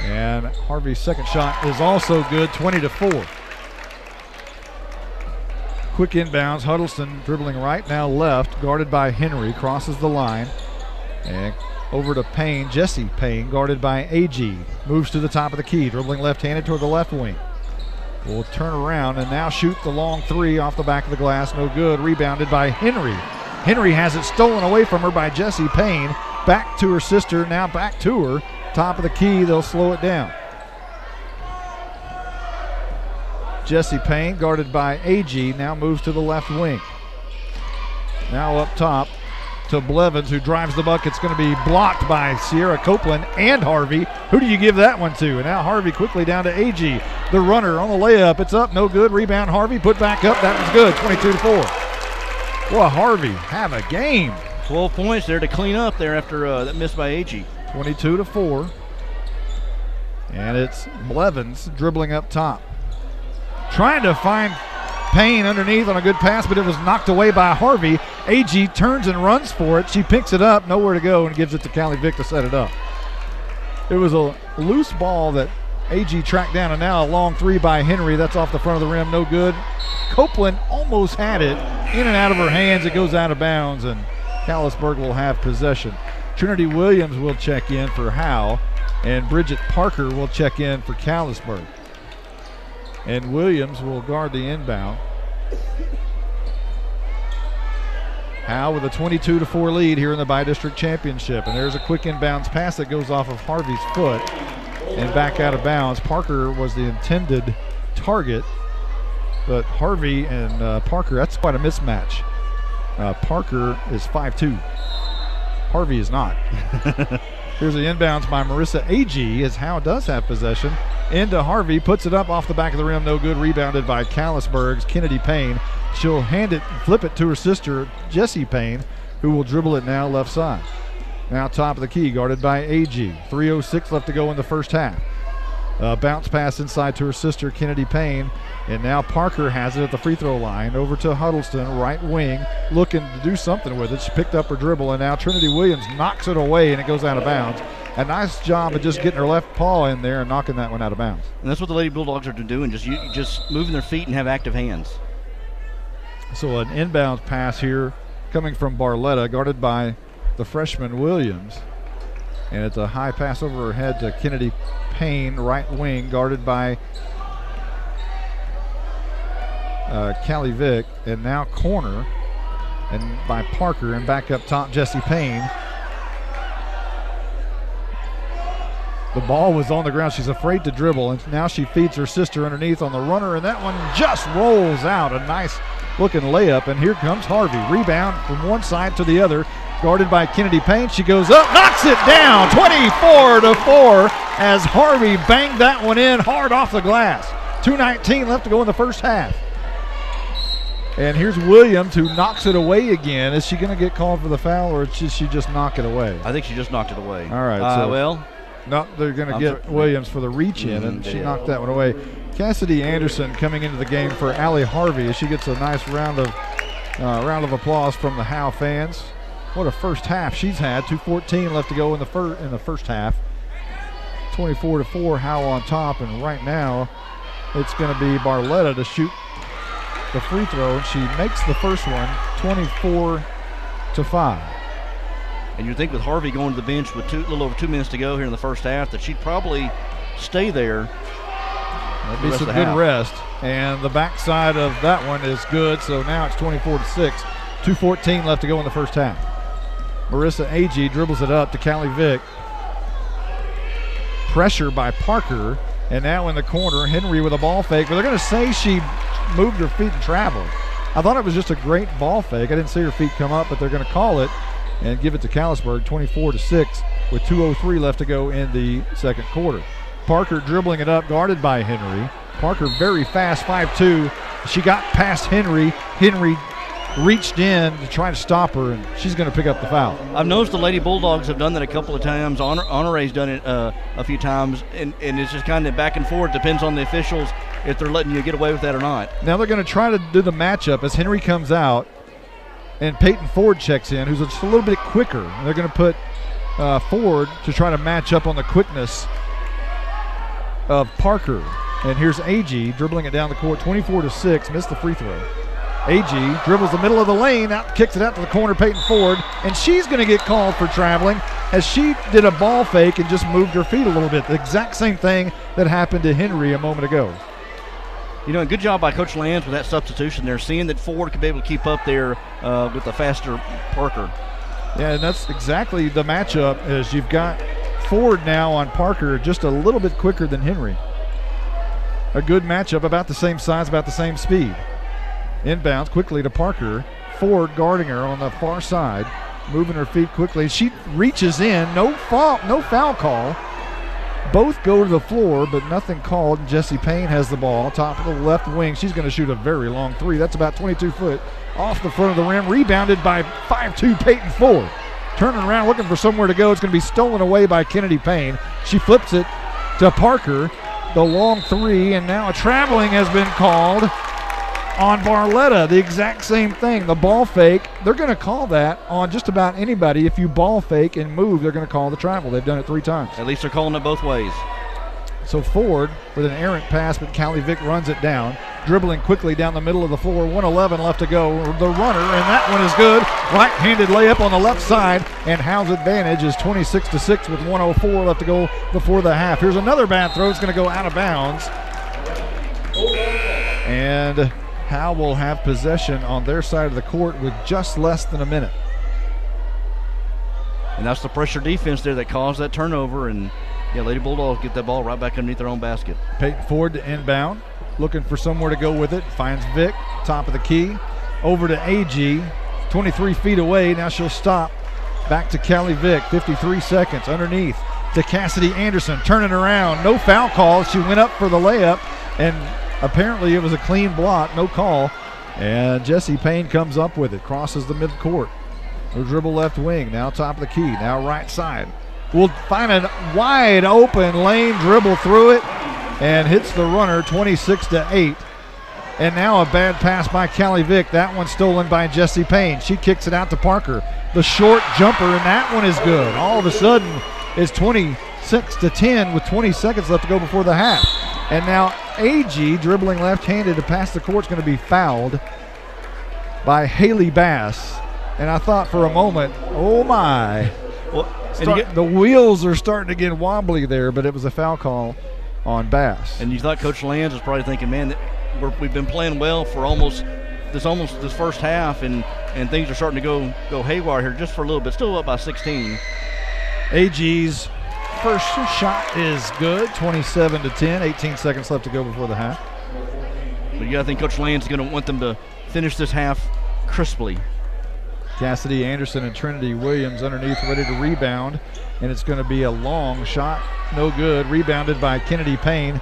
And Harvey's second shot is also good, 20-4. Quick inbounds. Huddleston dribbling right, now left, guarded by Henry, crosses the line. And over to Payne, Jesse Payne, guarded by AG. Moves to the top of the key, dribbling left-handed toward the left wing. Will turn around and now shoot the long three off the back of the glass. No good. Rebounded by Henry. Henry has it stolen away from her by Jesse Payne. Back to her sister, now back to her. Top of the key, they'll slow it down. Jesse Payne, guarded by AG, now moves to the left wing. Now up top to Blevins, who drives the bucket. It's going to be blocked by Sierra Copeland and Harvey. Who do you give that one to? And now Harvey quickly down to AG. The runner on the layup. It's up, no good. Rebound Harvey, put back up. That was good, 22-4. Boy, Harvey, have a game. 12 points there to clean up there after that miss by AG. 22-4. And it's Blevins dribbling up top. Trying to find Payne underneath on a good pass, but it was knocked away by Harvey. AG turns and runs for it. She picks it up, nowhere to go, and gives it to Callie Vick to set it up. It was a loose ball that AG tracked down, and now a long three by Henry. That's off the front of the rim, no good. Copeland almost had it. In and out of her hands, it goes out of bounds, and Callisburg will have possession. Trinity Williams will check in for Howe, and Bridget Parker will check in for Callisburg. And Williams will guard the inbound. Howe with a 22-4 lead here in the Bi-District Championship. And there's a quick inbounds pass that goes off of Harvey's foot and back out of bounds. Parker was the intended target, but Harvey and Parker, that's quite a mismatch. Parker is 5'2". Harvey is not. Here's the inbounds by Marissa Agee as Howe does have possession. Into Harvey, puts it up off the back of the rim, no good. Rebounded by Callisburg's Kennedy Payne. She'll hand it, flip it to her sister, Jessie Payne, who will dribble it now left side. Now top of the key, guarded by Agee. 3:06 left to go in the first half. Bounce pass inside to her sister, Kennedy Payne. And now Parker has it at the free throw line. Over to Huddleston, right wing, looking to do something with it. She picked up her dribble, and now Trinity Williams knocks it away, and it goes out of bounds. A nice job of just getting her left paw in there and knocking that one out of bounds. And that's what the Lady Bulldogs are doing, just moving their feet and have active hands. So an inbound pass here coming from Barletta, guarded by the freshman Williams. And it's a high pass over her head to Kennedy Payne, right wing, guarded by Callie Vick. And now corner and by Parker, and back up top, Jessie Payne. The ball was on the ground. She's afraid to dribble, and now she feeds her sister underneath on the runner, and that one just rolls out. A nice looking layup, and here comes Harvey. Rebound from one side to the other, guarded by Kennedy Payne. She goes up, knocks it down, 24-4, as Harvey banged that one in hard off the glass. 2:19 left to go in the first half. And here's Williams, who knocks it away again. Is she going to get called for the foul, or did she just knock it away? I think she just knocked it away. All right. No, they're going to get Williams for the reach in, and she knocked that one away. Cassidy Anderson coming into the game for Allie Harvey as she gets a nice round of applause from the Howe fans. What a first half she's had. 2:14 left to go in the first half. 24-4, Howe on top, and right now it's going to be Barletta to shoot the free throw, and she makes the first one, 24-5. And you'd think with Harvey going to the bench with a little over 2 minutes to go here in the first half that she'd probably stay there. That'd be some good rest. And the backside of that one is good, so now it's 24-6. 2:14 left to go in the first half. Marissa Agee dribbles it up to Callie Vick. Pressure by Parker, and now in the corner, Henry with a ball fake, but they're going to say she moved her feet and traveled. I thought it was just a great ball fake. I didn't see her feet come up, but they're going to call it and give it to Callisburg, 24-6, with 2:03 left to go in the second quarter. Parker dribbling it up, guarded by Henry. Parker very fast, 5'2". She got past Henry. Henry reached in to try to stop her, and she's going to pick up the foul. I've noticed the Lady Bulldogs have done that a couple of times. Honore's done it a few times, and it's just kind of back and forth. Depends on the officials if they're letting you get away with that or not. Now they're going to try to do the matchup as Henry comes out, and Peyton Ford checks in, who's just a little bit quicker. And they're going to put Ford to try to match up on the quickness of Parker. And here's Agee dribbling it down the court, 24-6, missed the free throw. Agee dribbles the middle of the lane, out, kicks it out to the corner, Peyton Ford, and she's going to get called for traveling as she did a ball fake and just moved her feet a little bit. The exact same thing that happened to Henry a moment ago. You know, a good job by Coach Lands with that substitution there, seeing that Ford could be able to keep up there with the faster Parker. Yeah, and that's exactly the matchup, as you've got Ford now on Parker just a little bit quicker than Henry. A good matchup, about the same size, about the same speed. Inbounds quickly to Parker. Ford guarding her on the far side, moving her feet quickly. She reaches in, no foul call. Both go to the floor, but nothing called. Jessie Payne has the ball, top of the left wing. She's going to shoot a very long three. That's about 22 foot off the front of the rim, rebounded by 5'2" Peyton Ford. Turning around, looking for somewhere to go. It's going to be stolen away by Kennedy Payne. She flips it to Parker, the long three, and now a traveling has been called on Barletta. The exact same thing, the ball fake. They're going to call that on just about anybody. If you ball fake and move, they're going to call the travel. They've done it 3 times. At least they're calling it both ways. So Ford with an errant pass, but Callie Vick runs it down, dribbling quickly down the middle of the floor. 1:11 left to go. The runner, and that one is good. Right-handed layup on the left side, and Howe's advantage is 26-6 with 1:04 left to go before the half. Here's another bad throw. It's going to go out of bounds. And Howe will have possession on their side of the court with just less than a minute. And that's the pressure defense there that caused that turnover. And, yeah, Lady Bulldogs get that ball right back underneath their own basket. Peyton Ford to inbound, looking for somewhere to go with it. Finds Vick, top of the key. Over to Agee, 23 feet away. Now she'll stop. Back to Callie Vick, 53 seconds. Underneath to Cassidy Anderson, turning around. No foul call. She went up for the layup, and apparently it was a clean block, no call. And Jessie Payne comes up with it, crosses the midcourt. Her dribble left wing, now top of the key, now right side. Will find a wide open lane, dribble through it, and hits the runner, 26-8. And now a bad pass by Callie Vick. That one stolen by Jessie Payne. She kicks it out to Parker. The short jumper, and that one is good. All of a sudden, it's 26-10 with 20 seconds left to go before the half. And now Agee, dribbling left-handed to pass the court, is going to be fouled by Haley Bass. And I thought for a moment, oh my. Well, The wheels are starting to get wobbly there, but it was a foul call on Bass. And you thought Coach Lands was probably thinking, man, we've been playing well for almost this first half, and things are starting to go haywire here just for a little bit. Still up by 16. Agee's first shot is good, 27-10. 18 seconds left to go before the half. But you got to think Coach Lands is going to want them to finish this half crisply. Cassidy Anderson and Trinity Williams underneath, ready to rebound, and it's going to be a long shot, no good. Rebounded by Kennedy Payne,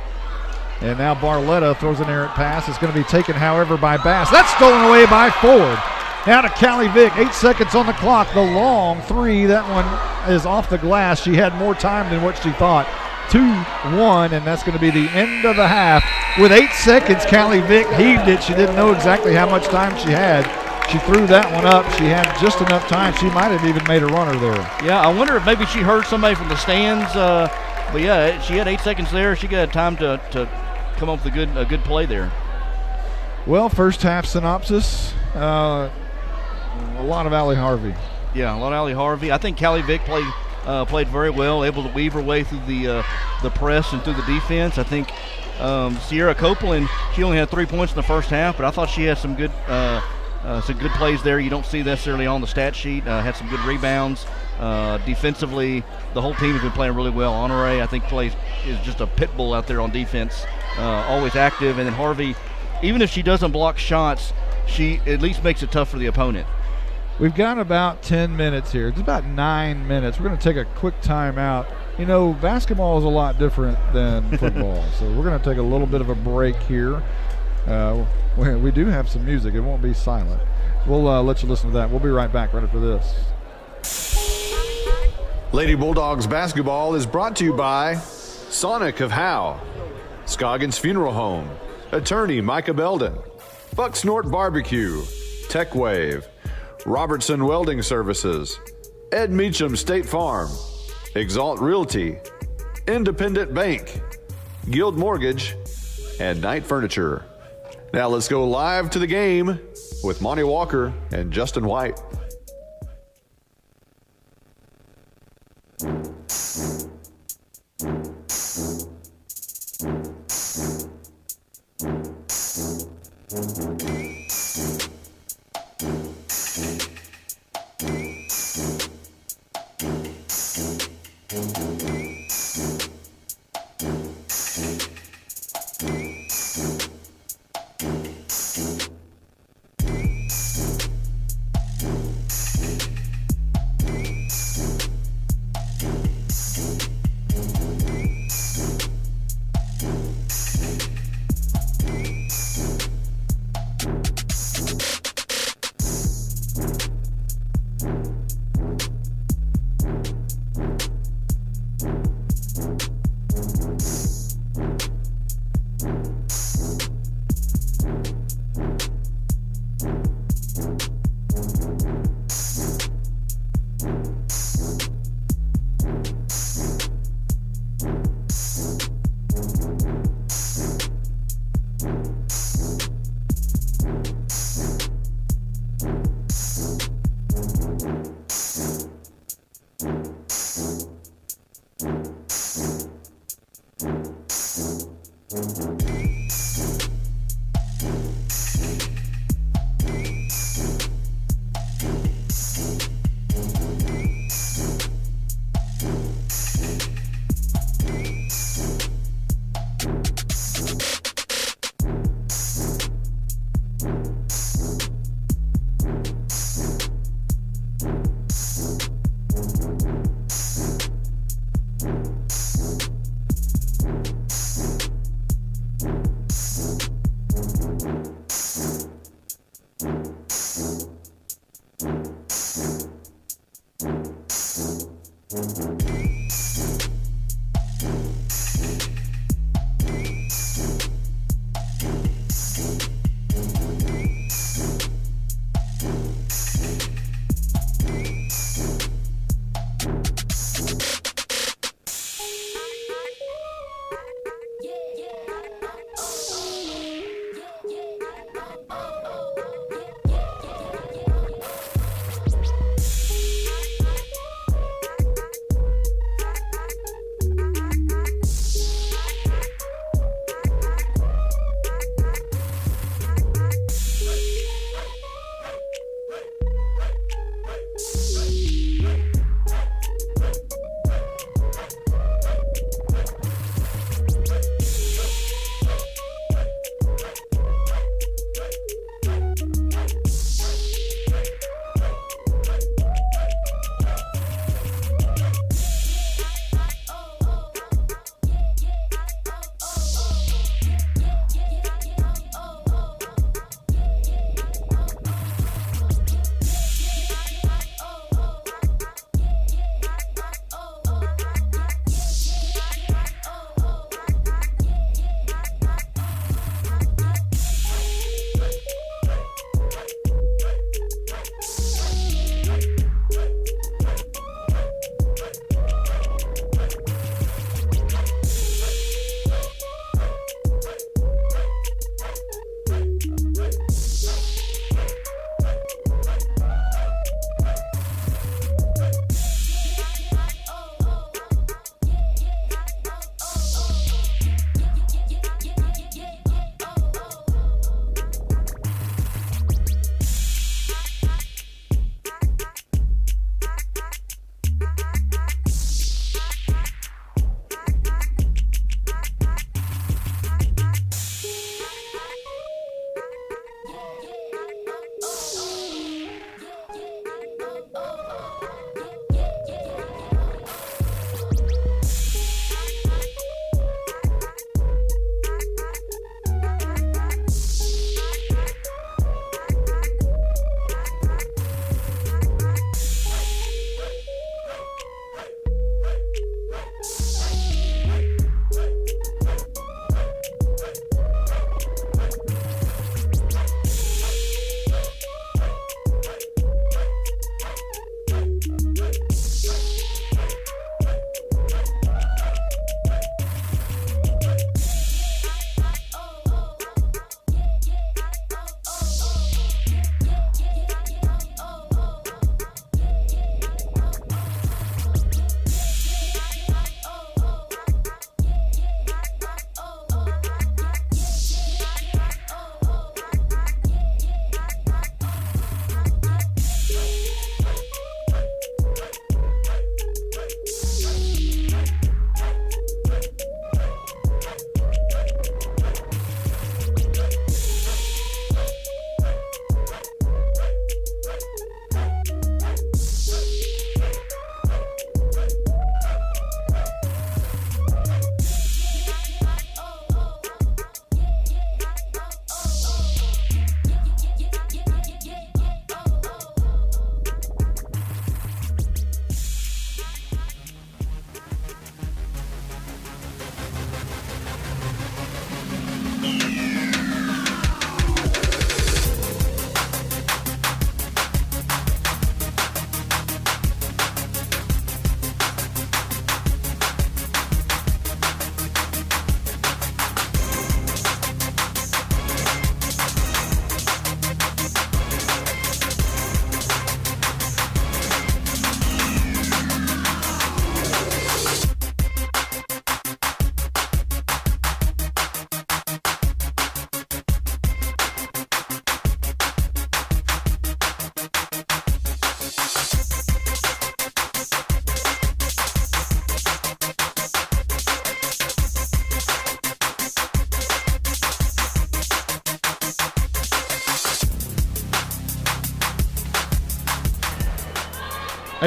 and now Barletta throws an errant pass. It's going to be taken, however, by Bass. That's stolen away by Ford. Now to Callie Vick, 8 seconds on the clock. The long three, that one is off the glass. She had more time than what she thought. 2-1, and that's going to be the end of the half. With 8 seconds, Callie Vick heaved it. She didn't know exactly how much time she had. She threw that one up. She had just enough time. She might have even made a runner there. Yeah, I wonder if maybe she heard somebody from the stands. But yeah, she had 8 seconds there. She got time to come up with a good play there. Well, first half synopsis. A lot of Allie Harvey. Yeah, a lot of Allie Harvey. I think Callie Vick played played very well, able to weave her way through the press and through the defense. I think Sierra Copeland, she only had 3 points in the first half, but I thought she had some good plays there. You don't see necessarily on the stat sheet. Had some good rebounds. Defensively, the whole team has been playing really well. Honore, I think, is just a pit bull out there on defense, always active. And then Harvey, even if she doesn't block shots, she at least makes it tough for the opponent. We've got about 10 minutes here. It's about 9 minutes. We're going to take a quick timeout. You know, basketball is a lot different than football, so we're going to take a little bit of a break here. We do have some music. It won't be silent. We'll let you listen to that. We'll be right back right after this. Lady Bulldogs basketball is brought to you by Sonic of Howe, Scoggins Funeral Home, Attorney Micah Belden, Buck Snort Barbecue, Tech Wave, Robertson Welding Services, Ed Meacham State Farm, Exalt Realty, Independent Bank, Guild Mortgage, and Knight Furniture. Now let's go live to the game with Monty Walker and Justin White.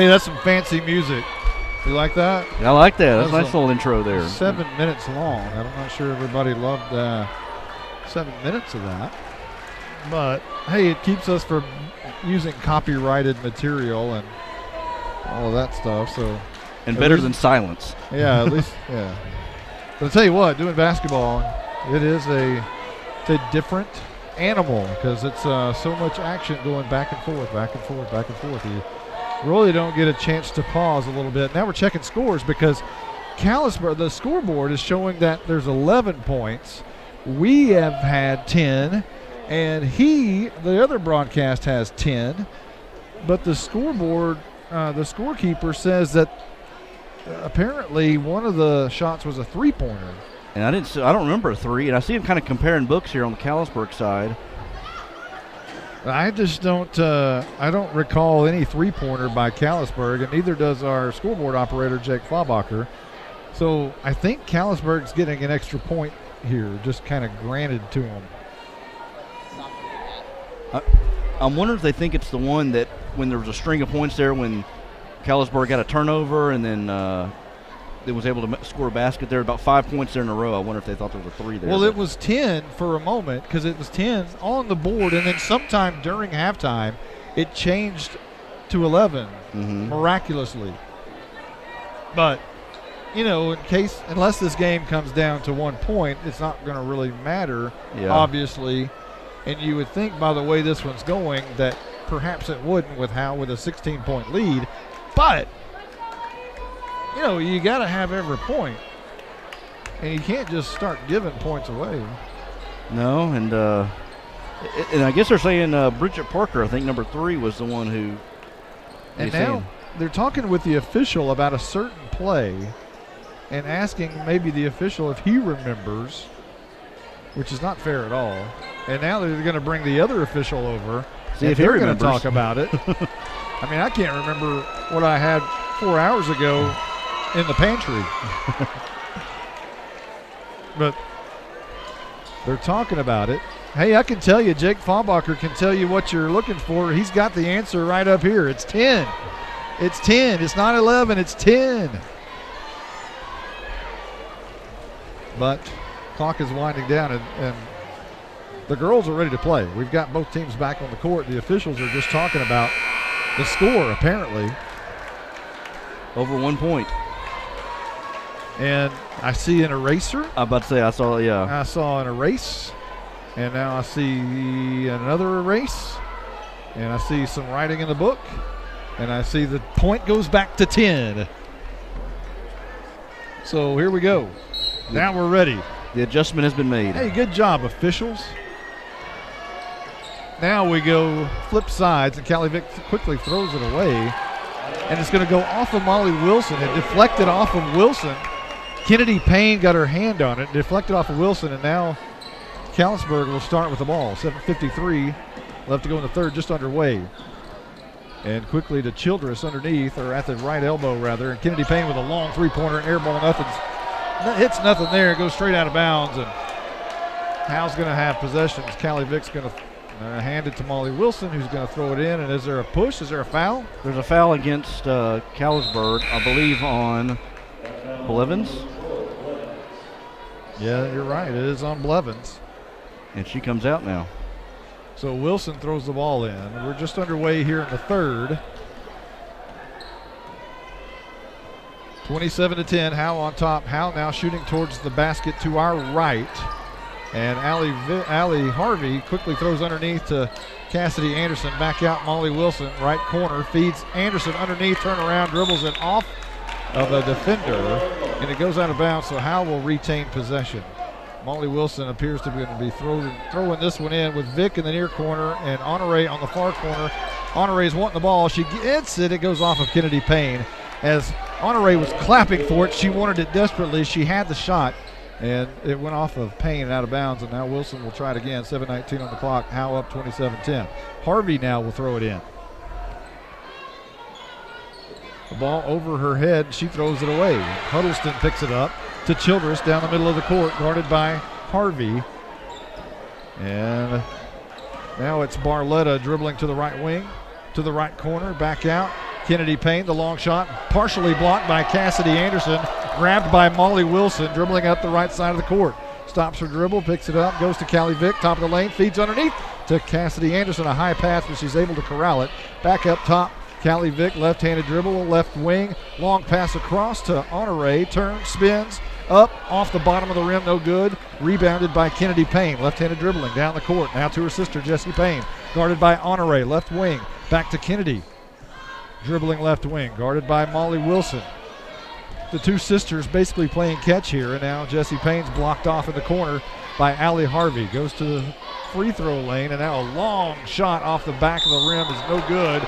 Hey, that's some fancy music. You like that? I like that. That's a That's nice little intro there. 7 minutes long. I'm not sure everybody loved 7 minutes of that. But, hey, it keeps us from using copyrighted material and all of that stuff. So, And better than silence. yeah, at least, yeah. But I'll tell you what, doing basketball, it's a different animal because it's so much action going back and forth, back and forth, back and forth. You really don't get a chance to pause a little bit. Now we're checking scores because Callisburg, the scoreboard is showing that there's 11 points. We have had 10, and the other broadcast has 10. But the scoreboard, the scorekeeper says that apparently one of the shots was a three-pointer. And I don't remember a three, and I see him kind of comparing books here on the Callisburg side. I just don't recall any three-pointer by Callisburg, and neither does our scoreboard operator, Jake Faubacher. So I think Callisburg's getting an extra point here, just kind of granted to him. I'm wondering if they think it's the one that when there was a string of points there when Callisburg got a turnover and then they was able to score a basket there, about 5 points there in a row. I wonder if they thought there was a three there. Well, it was 10 for a moment because it was 10 on the board, and then sometime during halftime it changed to 11 miraculously. But, unless this game comes down to 1 point, it's not going to really matter, obviously. And you would think by the way this one's going that perhaps it wouldn't with a 16-point lead. But, you got to have every point. And you can't just start giving points away. No, and I guess they're saying Bridget Parker, I think number 3, was the one who. And now they're talking with the official about a certain play and asking maybe the official if he remembers, which is not fair at all. And now they're going to bring the other official over. See if they're going to talk about it. I mean, I can't remember what I had 4 hours ago in the pantry. But they're talking about it. Hey, I can tell you, Jake Faubacher can tell you what you're looking for. He's got the answer right up here. It's 10. It's 10. It's not 11. It's 10. But clock is winding down, and the girls are ready to play. We've got both teams back on the court. The officials are just talking about the score, apparently. Over 1 point. And I see an eraser. I'm about to say, I saw an erase. And now I see another erase. And I see some writing in the book. And I see the point goes back to 10. So here we go. Now we're ready. The adjustment has been made. Hey, good job, officials. Now we go flip sides, and Callie quickly throws it away. And it's going to go off of Molly Wilson. It deflected off of Wilson. Kennedy Payne got her hand on it, deflected off of Wilson, and now Callisburg will start with the ball. 7:53 left to go in the third, just underway. And quickly to Childress underneath, or at the right elbow rather, and Kennedy Payne with a long three-pointer, air ball, hits nothing there, goes straight out of bounds, and Howe's going to have possessions. Callie Vick's going to hand it to Molly Wilson, who's going to throw it in. And is there a push? Is there a foul? There's a foul against Callisburg, I believe, on Blevins. Yeah, you're right. It is on Blevins. And she comes out now. So Wilson throws the ball in. We're just underway here in the third. 27-10, Howe on top. Howe now shooting towards the basket to our right. And Allie Harvey quickly throws underneath to Cassidy Anderson. Back out Molly Wilson, right corner. Feeds Anderson underneath, turn around, dribbles it off of a defender. And it goes out of bounds, so Howe will retain possession. Molly Wilson appears to be throwing this one in with Vick in the near corner and Honore on the far corner. Honore's wanting the ball. She gets it. It goes off of Kennedy Payne. As Honore was clapping for it, she wanted it desperately. She had the shot, and it went off of Payne and out of bounds, and now Wilson will try it again. 7:19 on the clock. Howe up 27-10. Harvey now will throw it in. The ball over her head. She throws it away. Huddleston picks it up to Childress down the middle of the court, guarded by Harvey. And now it's Barletta dribbling to the right wing, to the right corner, back out. Kennedy Payne, the long shot, partially blocked by Cassidy Anderson, grabbed by Molly Wilson, dribbling up the right side of the court. Stops her dribble, picks it up, goes to Callie Vick, top of the lane, feeds underneath to Cassidy Anderson, a high pass, but she's able to corral it. Back up top, Callie Vick, left-handed dribble, left wing, long pass across to Honore, turns, spins, up, off the bottom of the rim, no good. Rebounded by Kennedy Payne, left-handed dribbling down the court. Now to her sister, Jessie Payne, guarded by Honore, left wing, back to Kennedy. Dribbling left wing, guarded by Molly Wilson. The two sisters basically playing catch here, and now Jessie Payne's blocked off in the corner by Allie Harvey. Goes to the free throw lane, and now a long shot off the back of the rim is no good.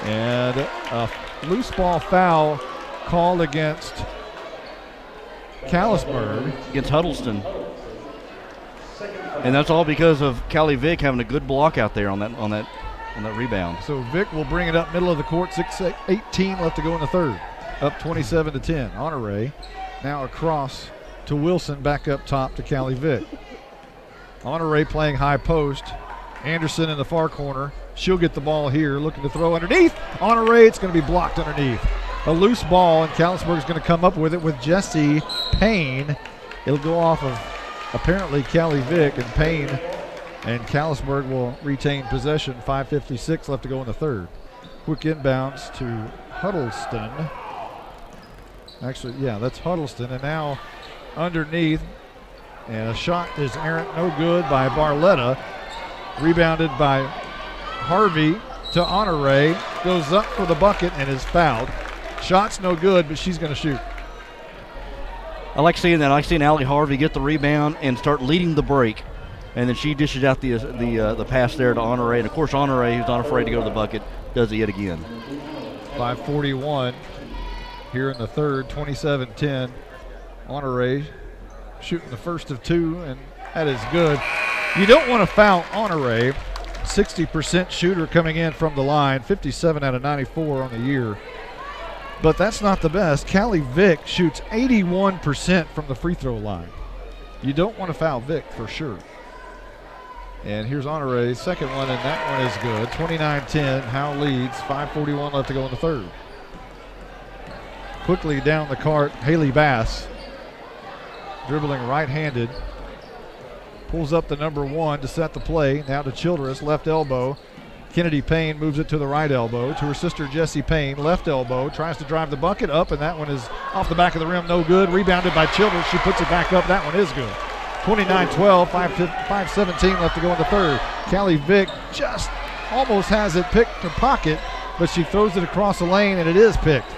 And a loose ball foul called against Callisburg. Against Huddleston. And that's all because of Callie Vick having a good block out there on that rebound. So Vick will bring it up middle of the court, 6:18 left to go in the third. Up 27-10. Honore now across to Wilson, back up top to Callie Vick. Honore playing high post. Anderson in the far corner. She'll get the ball here, looking to throw underneath. Honore, it's going to be blocked underneath. A loose ball, and Callisburg is going to come up with it with Jessie Payne. It'll go off of apparently Callie Vick, and Payne and Callisburg will retain possession. 5:56 left to go in the third. Quick inbounds to Huddleston. Actually, yeah, that's Huddleston. And now underneath, and a shot is errant, no good by Barletta. Rebounded by Harvey to Honore. Goes up for the bucket and is fouled. Shot's no good, but she's going to shoot. I like seeing that. I like seeing Allie Harvey get the rebound and start leading the break. And then she dishes out the pass there to Honore. And, of course, Honore, who's not afraid to go to the bucket, does it yet again. 5:41 here in the third, 27-10. Honore shooting the first of two, and that is good. You don't want to foul Honore. 60% shooter coming in from the line, 57 out of 94 on the year. But that's not the best. Callie Vick shoots 81% from the free throw line. You don't want to foul Vick for sure. And here's Honore's second one, and that one is good. 29-10, Howe leads, 5:41 left to go in the third. Quickly down the court, Haley Bass, dribbling right-handed. Pulls up the number one to set the play. Now to Childress, left elbow. Kennedy Payne moves it to the right elbow. To her sister Jessie Payne, left elbow. Tries to drive the bucket up, and that one is off the back of the rim, no good. Rebounded by Childress. She puts it back up. That one is good. 29-12, 5:17 left to go in the third. Callie Vick just almost has it picked in her pocket, but she throws it across the lane, and it is picked.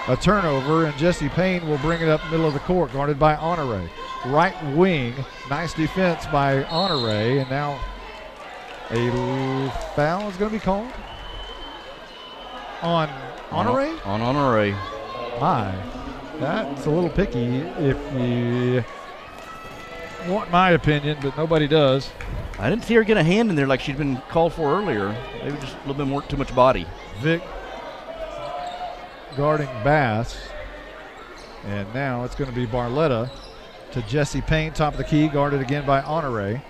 A turnover, and Jessie Payne will bring it up middle of the court, guarded by Honore. Right wing, nice defense by Honore, and now a foul is going to be called on Honore? On Honore. My, that's a little picky if you want my opinion, but nobody does. I didn't see her get a hand in there like she'd been called for earlier. Maybe just a little bit more, too much body. Vick guarding Bass, and now it's going to be Barletta to Jessie Payne, top of the key, guarded again by Honore.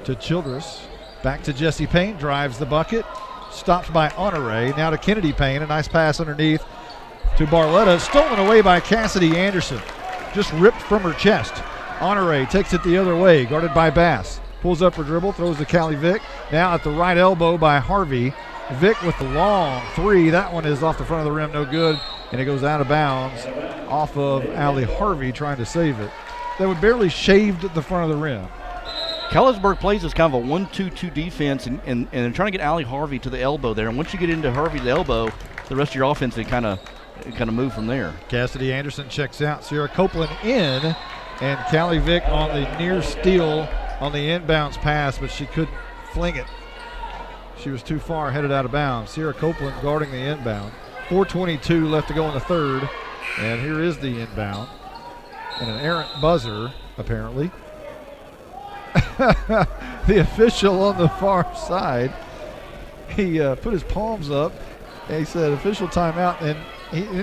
To Childress, back to Jessie Payne, drives the bucket, stops by Honore. Now to Kennedy Payne, a nice pass underneath to Barletta, stolen away by Cassidy Anderson, just ripped from her chest. Honore takes it the other way, guarded by Bass. Pulls up her dribble, throws to Callie Vick. Now at the right elbow by Harvey. Vick with the long three. That one is off the front of the rim, no good. And it goes out of bounds off of Allie Harvey trying to save it. That would barely shaved the front of the rim. Callisburg plays as kind of a 1-2-2 defense, and they're trying to get Allie Harvey to the elbow there. And once you get into Harvey's elbow, the rest of your offense can kind of move from there. Cassidy Anderson checks out. Sierra Copeland in, and Callie Vick on the near steal on the inbounds pass, but she couldn't fling it. She was too far, headed out of bounds. Sierra Copeland guarding the inbound. 4:22 left to go in the third, and here is the inbound. And an errant buzzer, apparently. The official on the far side, he put his palms up, and he said, official timeout, and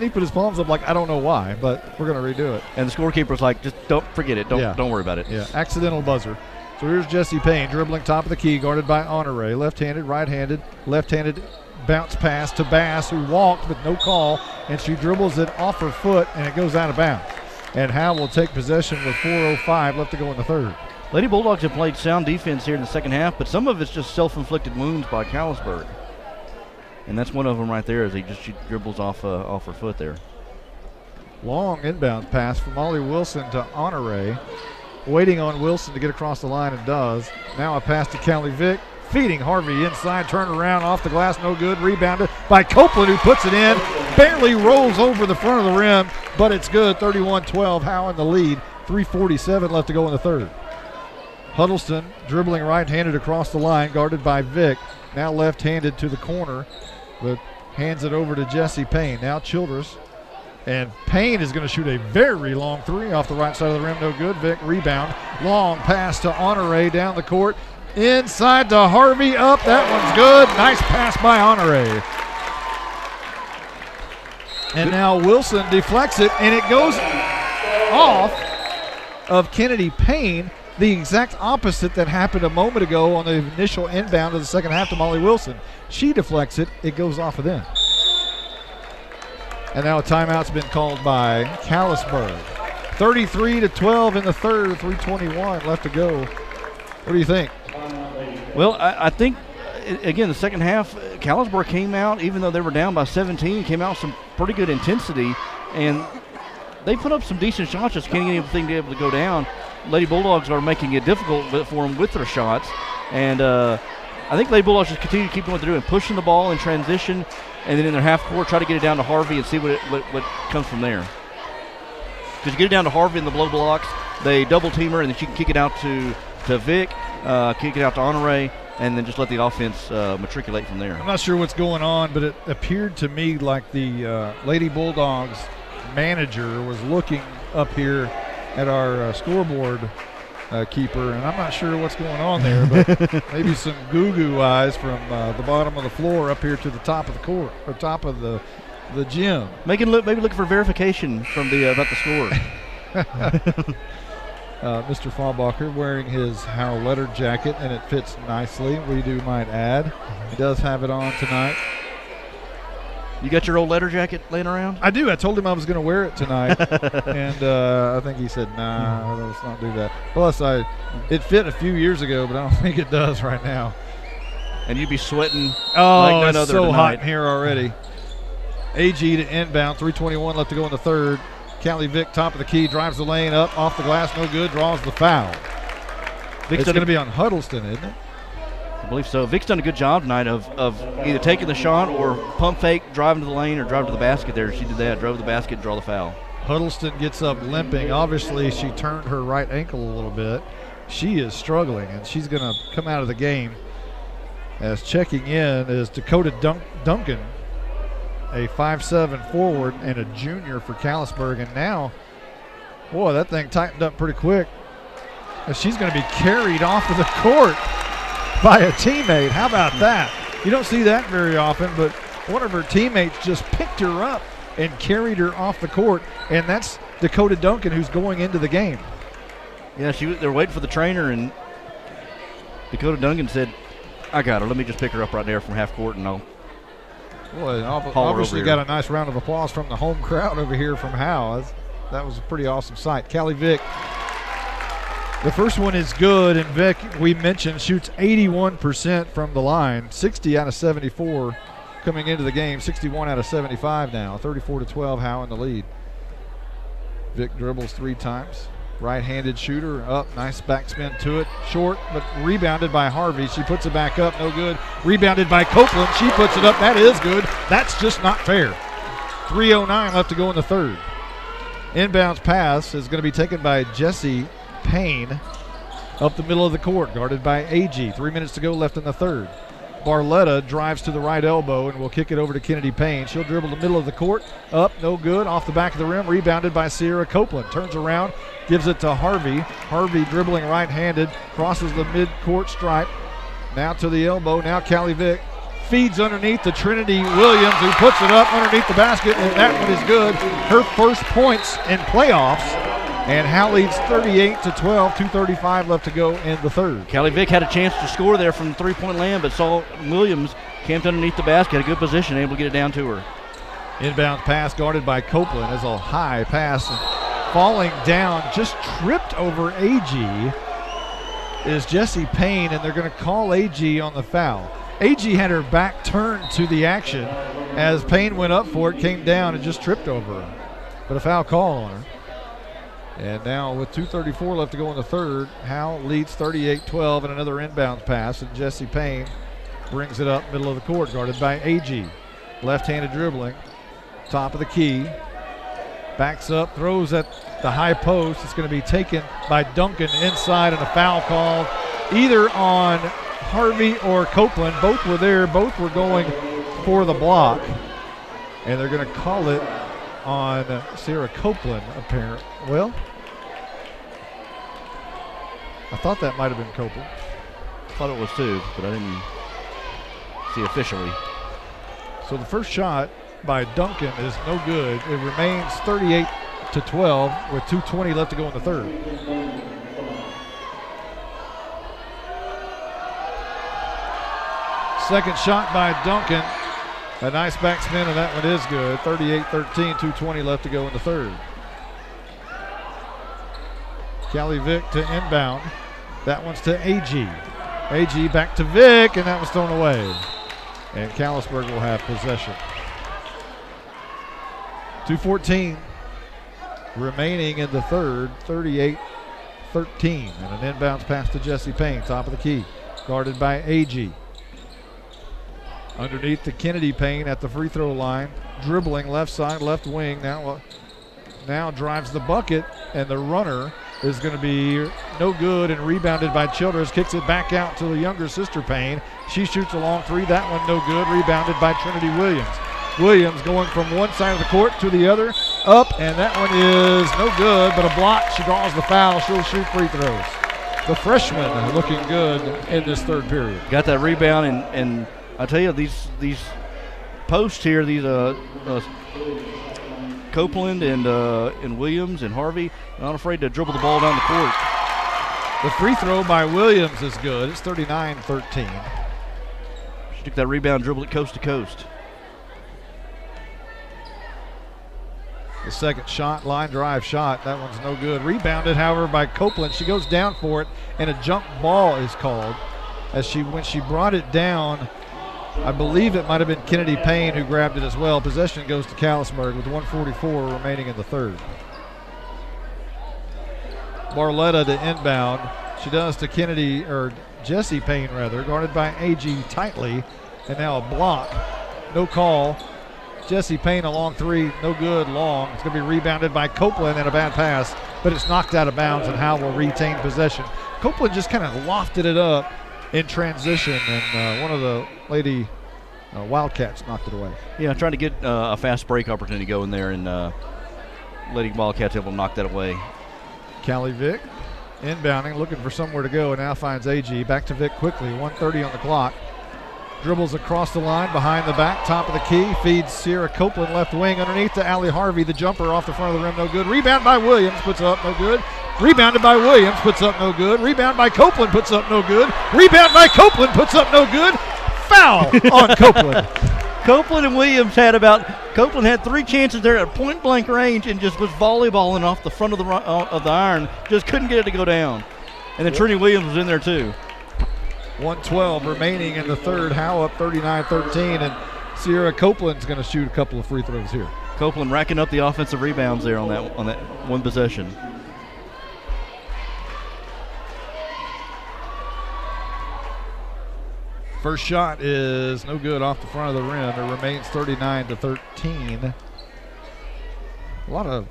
he put his palms up like, I don't know why, but we're going to redo it. And the scorekeeper's like, just don't forget it. Don't worry about it. Yeah, accidental buzzer. So here's Jessie Payne dribbling top of the key, guarded by Honore. Left-handed, right-handed, left-handed bounce pass to Bass, who walked with no call, and she dribbles it off her foot, and it goes out of bounds. And Howe will take possession with 4:05 left to go in the third. Lady Bulldogs have played sound defense here in the second half, but some of it's just self-inflicted wounds by Callisburg. And that's one of them right there, as she dribbles off her foot there. Long inbound pass from Molly Wilson to Honore. Waiting on Wilson to get across the line, and does. Now a pass to Callie Vick. Feeding Harvey inside, turn around off the glass, no good. Rebounded by Copeland, who puts it in. Barely rolls over the front of the rim, but it's good. 31-12, Howe in the lead. 3:47 left to go in the third. Huddleston dribbling right-handed across the line, guarded by Vick. Now left-handed to the corner, but hands it over to Jesse Payne. Now Childress. And Payne is going to shoot a very long three off the right side of the rim. No good. Vick rebound. Long pass to Honore down the court. Inside to Harvey. Up. That one's good. Nice pass by Honore. And now Wilson deflects it, and it goes off of Kennedy Payne. The exact opposite that happened a moment ago on the initial inbound of the second half to Molly Wilson. She deflects it. It goes off of them. And now a timeout's been called by Callisburg. 33-12 in the third, 3:21 left to go. What do you think? Well, I think, again, the second half, Callisburg came out, even though they were down by 17, came out with some pretty good intensity. And they put up some decent shots, just can't get anything to be able to go down. Lady Bulldogs are making it difficult for them with their shots. And I think Lady Bulldogs just continue to keep doing what they're doing, pushing the ball in transition, and then in their half court, try to get it down to Harvey and see what comes from there. Because you get it down to Harvey in the blow blocks, they double team her, and then she can kick it out to Vick, kick it out to Honore, and then just let the offense matriculate from there. I'm not sure what's going on, but it appeared to me like the Lady Bulldogs manager was looking up here at our scoreboard keeper, and I'm not sure what's going on there, but maybe some goo-goo eyes from the bottom of the floor up here to the top of the court, or top of the gym. Maybe looking for verification from about the score. Mr. Fallbacher wearing his Howe letter jacket, and it fits nicely, we might add. He does have it on tonight. You got your old letter jacket laying around? I do. I told him I was going to wear it tonight, and I think he said, nah, let's not do that. Plus, it fit a few years ago, but I don't think it does right now. And you'd be sweating like none other it's so tonight. hot in here already. AG to inbound, 3:21 left to go in the third. Callie Vick, top of the key, drives the lane up, off the glass, no good, draws the foul. It's going to be on Huddleston, isn't it? I believe so. Vic's done a good job tonight of either taking the shot or pump fake, driving to the lane, or driving to the basket there. She did that, drove to the basket, and draw the foul. Huddleston gets up limping. Obviously, she turned her right ankle a little bit. She is struggling, and she's going to come out of the game. As checking in is Dakota Duncan, a 5'7" forward and a junior for Callisburg. And now, boy, that thing tightened up pretty quick. And she's going to be carried off of the court by a teammate. How about that? You don't see that very often, but one of her teammates just picked her up and carried her off the court, and that's Dakota Duncan, who's going into the game. Yeah, they're waiting for the trainer, and Dakota Duncan said, I got her. Let me just pick her up right there from half court, and I'll Boy, haul her obviously over got here. a nice round of applause from the home crowd over here from Howe. That was a pretty awesome sight. Callie Vick, the first one is good, and Vick, we mentioned, shoots 81% from the line, 60 out of 74 coming into the game, 61 out of 75 now, 34-12, Howe in the lead. Vick dribbles 3 times. Right-handed shooter up, nice backspin to it, short, but rebounded by Harvey. She puts it back up, no good. Rebounded by Copeland, she puts it up, that is good. That's just not fair. 3:09 left to go in the third. Inbounds pass is going to be taken by Jesse Payne up the middle of the court, guarded by AG. 3 minutes to go left in the third. Barletta drives to the right elbow and will kick it over to Kennedy Payne. She'll dribble the middle of the court, up, no good, off the back of the rim, rebounded by Sierra Copeland. Turns around, gives it to Harvey. Harvey dribbling right-handed, crosses the mid-court stripe. Now to the elbow, now Callie Vick feeds underneath to Trinity Williams, who puts it up underneath the basket, and that one is good. Her first points in playoffs. And Howe leads 38-12, 2:35 left to go in the third. Callie Vick had a chance to score there from the three-point land, but saw Williams camped underneath the basket, had a good position, able to get it down to her. Inbound pass guarded by Copeland is a high pass. And falling down, just tripped over AG is Jesse Payne, and they're going to call AG on the foul. AG had her back turned to the action as Payne went up for it, came down, and just tripped over her. But a foul call on her. And now with 2:34 left to go in the third, Howe leads 38-12 and another inbounds pass, and Jesse Payne brings it up middle of the court, guarded by AG. Left-handed dribbling, top of the key. Backs up, throws at the high post. It's going to be taken by Duncan inside, and a foul called either on Harvey or Copeland. Both were there. Both were going for the block. And they're going to call it on Sarah Copeland, apparently. Well, I thought that might have been Copeland. Thought it was too, but I didn't see officially. So the first shot by Duncan is no good. It remains 38-12 with 2:20 left to go in the third. Second shot by Duncan. A nice backspin, and that one is good. 38-13, 2:20 left to go in the third. Callie Vick to inbound. That one's to AG. AG back to Vick, and that was thrown away. And Callisburg will have possession. 2:14 remaining in the third, 38-13. And an inbounds pass to Jesse Payne, top of the key, guarded by AG. Underneath to Kennedy Payne at the free throw line, dribbling left side, left wing. Now drives the bucket, and the runner is going to be no good and rebounded by Childress. Kicks it back out to the younger sister Payne. She shoots a long three. That one no good. Rebounded by Trinity Williams. Williams going from one side of the court to the other. Up, and that one is no good, but a block. She draws the foul. She'll shoot free throws. The freshman looking good in this third period. Got that rebound, and I tell you, these posts here, these Copeland and Williams and Harvey, not afraid to dribble the ball down the court. The free throw by Williams is good. It's 39-13. She took that rebound, dribbled it coast to coast. The second shot, line drive shot, that one's no good. Rebounded, however, by Copeland. She goes down for it, and a jump ball is called. When she brought it down, I believe it might have been Kennedy Payne who grabbed it as well. Possession goes to Callisburg with 1:44 remaining in the third. Barletta to inbound. She does to Jesse Payne rather, guarded by AG tightly, and now a block. No call. Jesse Payne a long three, no good, long. It's going to be rebounded by Copeland and a bad pass, but it's knocked out of bounds, and Howe will retain possession. Copeland just kind of lofted it up in transition, and one of the Lady Wildcats knocked it away. Yeah, trying to get a fast break opportunity going there, and Lady Wildcats able to knock that away. Callie Vick inbounding, looking for somewhere to go, and now finds AG. Back to Vick quickly, 1:30 on the clock. Dribbles across the line, behind the back, top of the key, feeds Sierra Copeland left wing, underneath to Allie Harvey. The jumper off the front of the rim, no good. Rebound by Williams, puts up, no good. Rebounded by Williams, puts up, no good. Rebound by Copeland, puts up, no good. Rebound by Copeland, puts up, no good. Foul on Copeland. Copeland and Williams Copeland had three chances there at point blank range and just was volleyballing off the front of the iron. Just couldn't get it to go down. And then Trinity Williams was in there too. 1:12 remaining in the third. Howe up 39-13, and Sierra Copeland's going to shoot a couple of free throws here. Copeland racking up the offensive rebounds there on that one possession. First shot is no good off the front of the rim. It remains 39-13. A lot of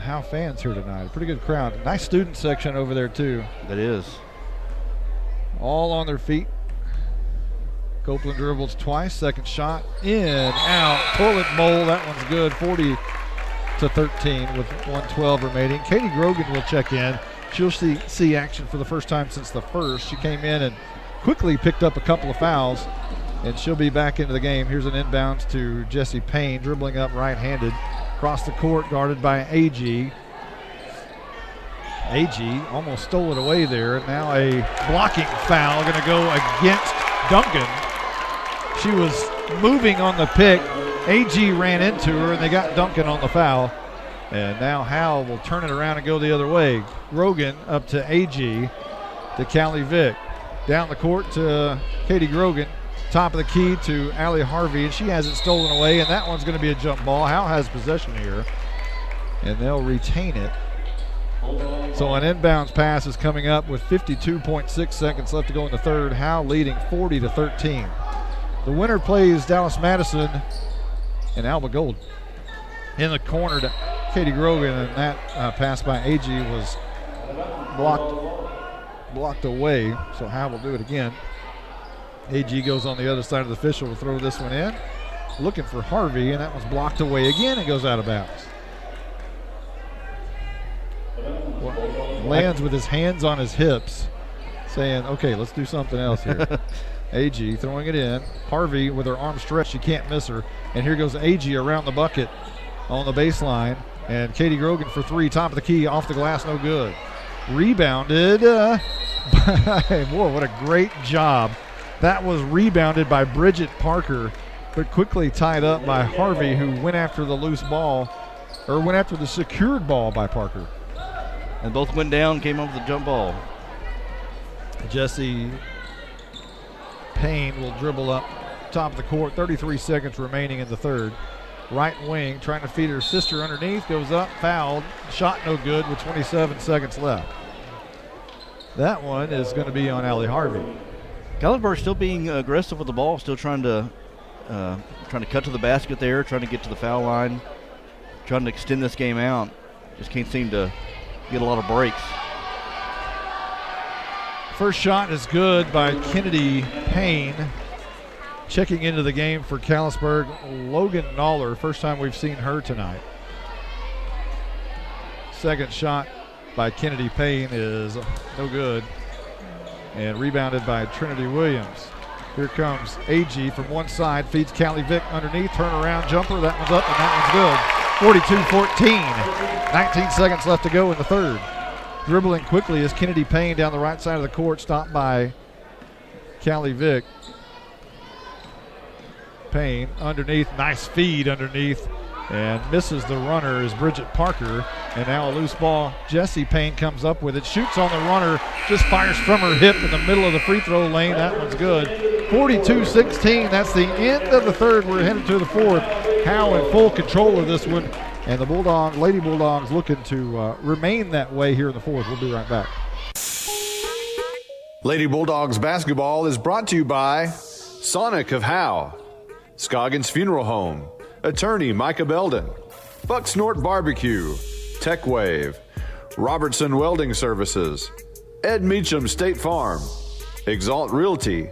Howe fans here tonight. A pretty good crowd. Nice student section over there too. That is. All on their feet. Copeland dribbles twice. Second shot in, out, toilet bowl. That one's good. 40-13 with 1:12 remaining. Katie Grogan will check in. She'll see action for the first time since the first. She came in and quickly picked up a couple of fouls, and she'll be back into the game. Here's an inbounds to Jesse Payne, dribbling up right-handed. Across the court, guarded by AG. AG almost stole it away there. Now a blocking foul going to go against Duncan. She was moving on the pick. AG ran into her, and they got Duncan on the foul. And now Howe will turn it around and go the other way. Grogan up to AG, to Callie Vick. Down the court to Katie Grogan. Top of the key to Allie Harvey, and she has it stolen away, and that one's going to be a jump ball. Howe has possession here, and they'll retain it. So an inbounds pass is coming up with 52.6 seconds left to go in the third. Howe leading 40-13. The winner plays Dallas Madison and Alba Gold. In the corner to Katie Grogan, and that pass by AG was blocked away, so Howe will do it again. AG goes on the other side of the official, will throw this one in. Looking for Harvey, and that one's blocked away again and goes out of bounds. Lands with his hands on his hips, saying, okay, let's do something else here. AG throwing it in. Harvey with her arm stretched, she can't miss her. And here goes AG around the bucket on the baseline. And Katie Grogan for three, top of the key, off the glass, no good. Rebounded by, whoa, what a great job. That was rebounded by Bridget Parker, but quickly tied up by Harvey, who went after the loose ball, or went after the secured ball by Parker. And both went down, came up with the jump ball. Jesse Payne will dribble up top of the court. 33 seconds remaining in the third. Right wing, trying to feed her sister underneath, goes up, fouled, shot no good with 27 seconds left. That one is going to be on Allie Harvey. Callisburg still being aggressive with the ball, still trying to cut to the basket there, trying to get to the foul line, trying to extend this game out. Just can't seem to get a lot of breaks. First shot is good by Kennedy Payne. Checking into the game for Callisburg, Logan Noller. First time we've seen her tonight. Second shot by Kennedy Payne is no good. And rebounded by Trinity Williams. Here comes AG from one side, feeds Callie Vick underneath, turnaround jumper, that one's up and that one's good. 42-14, 19 seconds left to go in the third. Dribbling quickly is Kennedy Payne down the right side of the court, stopped by Callie Vick. Payne underneath, nice feed underneath, and misses the runner is Bridget Parker. And now a loose ball, Jesse Payne comes up with it, shoots on the runner, just fires from her hip in the middle of the free throw lane. That one's good. 42-16, that's the end of the third. We're headed to the fourth. Howe in full control of this one, and the Lady Bulldogs looking to remain that way here in the fourth. We'll be right back. Lady Bulldogs basketball is brought to you by Sonic of Howe, Scoggins Funeral Home, Attorney Micah Belden, Buck Snort Barbecue, Tech Wave, Robertson Welding Services, Ed Meacham State Farm, Exalt Realty,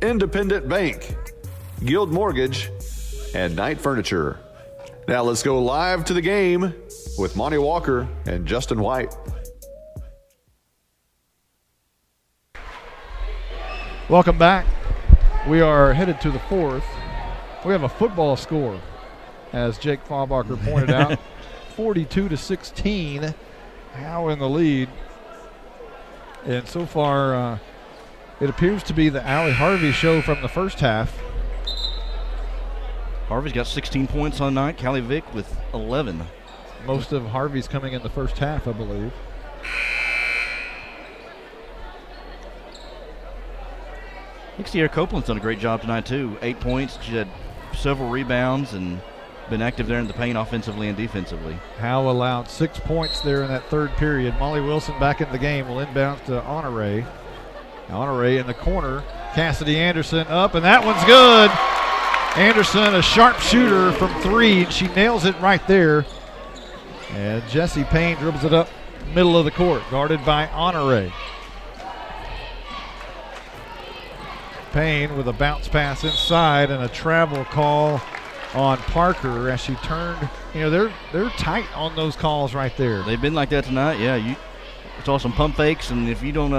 Independent Bank, Guild Mortgage, and Knight Furniture. Now let's go live to the game with Monty Walker and Justin White. Welcome back. We are headed to the fourth. We have a football score, as Jake Faubacher pointed out. 42-16, Howe in the lead. And so far, it appears to be the Allie Harvey show from the first half. Harvey's got 16 points on night. Callie Vick with 11. Most of Harvey's coming in the first half, I believe. I think Sierra Copeland's done a great job tonight, too. 8 points. She had several rebounds and been active there in the paint offensively and defensively. Howe allowed 6 points there in that third period. Molly Wilson back in the game will inbound to Honore. Honore in the corner. Cassidy Anderson up, and that one's good. Anderson, a sharp shooter from three, and she nails it right there. And Jesse Payne dribbles it up middle of the court, guarded by Honore. Payne with a bounce pass inside and a travel call on Parker as she turned. You know, they're tight on those calls right there. They've been like that tonight. Yeah, you saw some pump fakes, and if you don't,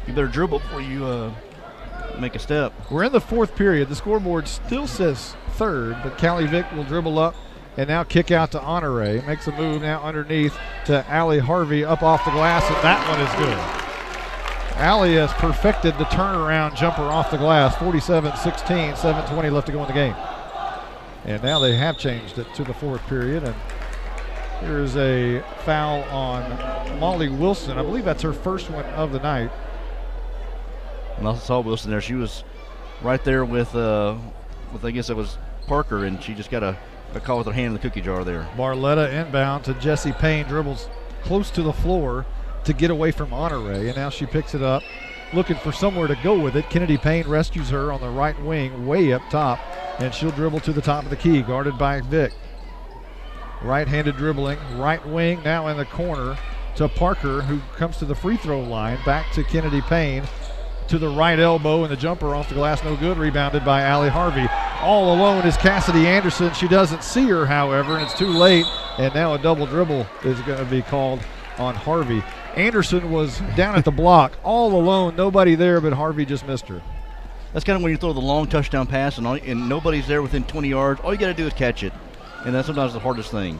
you better dribble before you make a step. We're in the fourth period. The scoreboard still says third, but Callie Vick will dribble up and now kick out to Honore. Makes a move now underneath to Allie Harvey up off the glass, and that one is good. Allie has perfected the turnaround jumper off the glass. 47-16, 7:20 left to go in the game. And now they have changed it to the fourth period. And here's a foul on Molly Wilson. I believe that's her first one of the night. And I saw Wilson there. She was right there with I guess it was Parker, and she just got a call with her hand in the cookie jar there. Barletta inbound to Jessie Payne, dribbles close to the floor to get away from Honore, and now she picks it up, looking for somewhere to go with it. Kennedy Payne rescues her on the right wing, way up top, and she'll dribble to the top of the key, guarded by Vick. Right-handed dribbling, right wing, now in the corner to Parker, who comes to the free throw line, back to Kennedy Payne, to the right elbow, and the jumper off the glass, no good, rebounded by Allie Harvey. All alone is Cassidy Anderson. She doesn't see her, however, and it's too late, and now a double dribble is going to be called on Harvey. Anderson was down at the block, all alone, nobody there, but Harvey just missed her. That's kind of when you throw the long touchdown pass and nobody's there within 20 yards. All you got to do is catch it, and that's sometimes the hardest thing.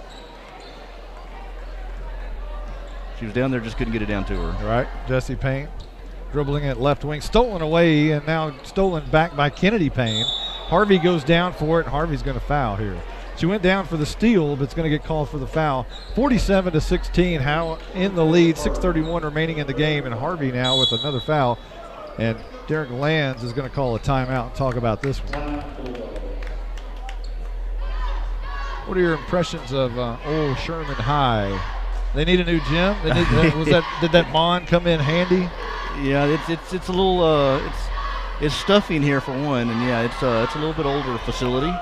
She was down there, just couldn't get it down to her. Right, Jessie Payne dribbling at left wing, stolen away, and now stolen back by Kennedy Payne. Harvey goes down for it. Harvey's going to foul here. She went down for the steal, but it's going to get called for the foul. 47-16, Howe in the lead, 6:31 remaining in the game, and Harvey now with another foul. And Derek Lands is going to call a timeout and talk about this one. What are your impressions of old Sherman High? They need a new gym? Did that bond come in handy? Yeah, it's a little it's stuffy in here for one, and yeah, it's a little bit older facility.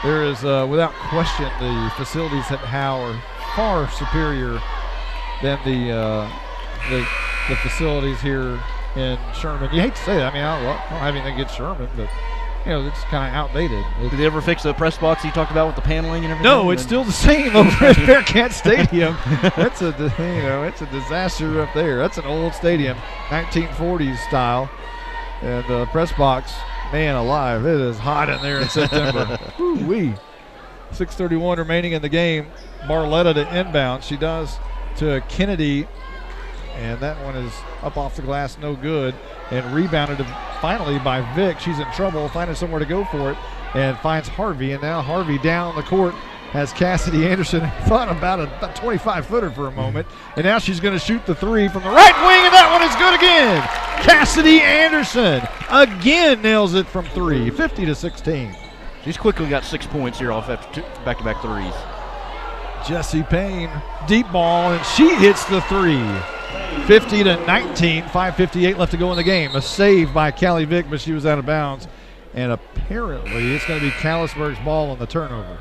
There is without question the facilities at Howe are far superior than the facilities here in Sherman. You hate to say that. I mean, I don't have anything against Sherman, but it's kind of outdated. Did they ever fix the press box you talked about with the paneling and everything? No, it's still the same over at Bearcat Stadium. It's a disaster up there. That's an old stadium, 1940s style, and the press box, man alive, it is hot in there in September. Woo-wee. 6:31 remaining in the game. Barletta to inbound. She does to Kennedy, and that one is up off the glass, no good, and rebounded finally by Vick. She's in trouble, finding somewhere to go for it, and finds Harvey, and now Harvey down the court has Cassidy Anderson. Thought about a 25-footer for a moment, and now she's going to shoot the three from the right wing, and that one is good again. Cassidy Anderson again nails it from three, 50-16. She's quickly got 6 points here off after back-to-back threes. Jessie Payne, deep ball, and she hits the three. 50-19, 5:58 left to go in the game. A save by Callie Vick, but she was out of bounds. And apparently it's going to be Callisburg's ball on the turnover.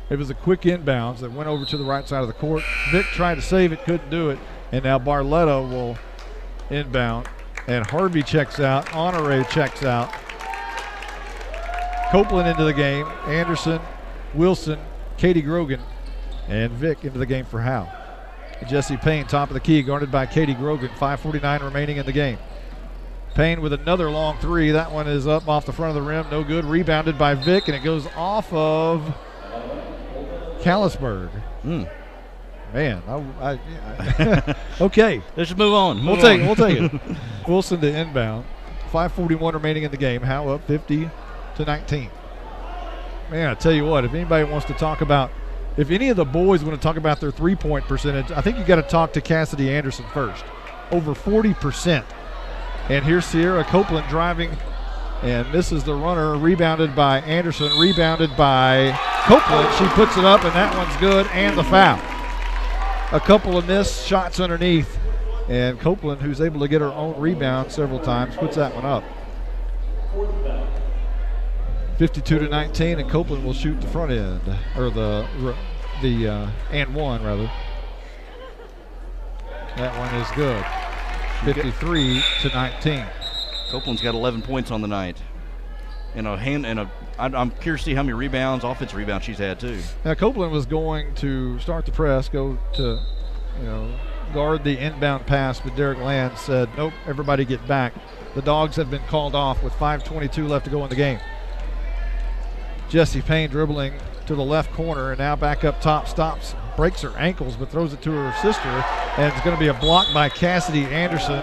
It was a quick inbounds that went over to the right side of the court. Vick tried to save it, couldn't do it. And now Barletta will inbound. And Harvey checks out. Honore checks out. Copeland into the game. Anderson, Wilson, Katie Grogan, and Vick into the game for Howe. Jessie Payne, top of the key, guarded by Katie Grogan. 5:49 remaining in the game. Payne with another long three. That one is up off the front of the rim. No good. Rebounded by Vick, and it goes off of Callisburg. Man, okay. Let's move on. We'll take it. Wilson to inbound. 5:41 remaining in the game. Howe up 50-19. Man, I tell you what, if anybody wants to talk about, if any of the boys want to talk about their three-point percentage, I think you got to talk to Cassidy Anderson first. Over 40%. And here's Sierra Copeland driving and misses the runner. Rebounded by Anderson. Rebounded by Copeland. She puts it up, and that one's good, and the foul. A couple of missed shots underneath. And Copeland, who's able to get her own rebound several times, puts that one up. 52-19, and Copeland will shoot the front end, or the and one rather. That one is good. 53-19. Copeland's got 11 points on the night, and I'm curious to see how many rebounds, offensive rebounds, she's had too. Now Copeland was going to start the press, go to, guard the inbound pass, but Derek Land said, "Nope, everybody get back." The Dogs have been called off with 5:22 left to go in the game. Jessie Payne dribbling to the left corner, and now back up top, stops, breaks her ankles, but throws it to her sister, And it's going to be a block by Cassidy Anderson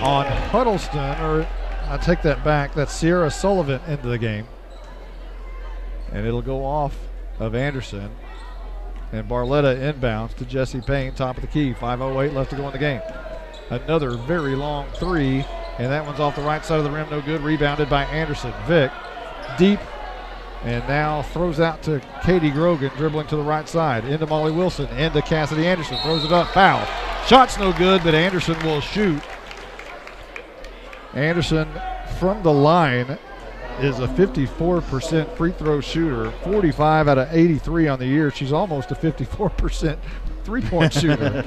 on Huddleston, or I take that back. That's Sierra Sullivan into the game. And it'll go off of Anderson. And Barletta inbounds to Jesse Payne, top of the key. 5:08 left to go in the game. Another very long three, and that one's off the right side of the rim, no good. Rebounded by Anderson. Vick, deep, and now throws out to Katie Grogan, dribbling to the right side. Into Molly Wilson, into Cassidy Anderson. Throws it up, foul. Shot's no good, but Anderson will shoot. Anderson from the line is a 54% free throw shooter, 45 out of 83 on the year. She's almost a 54% three-point shooter.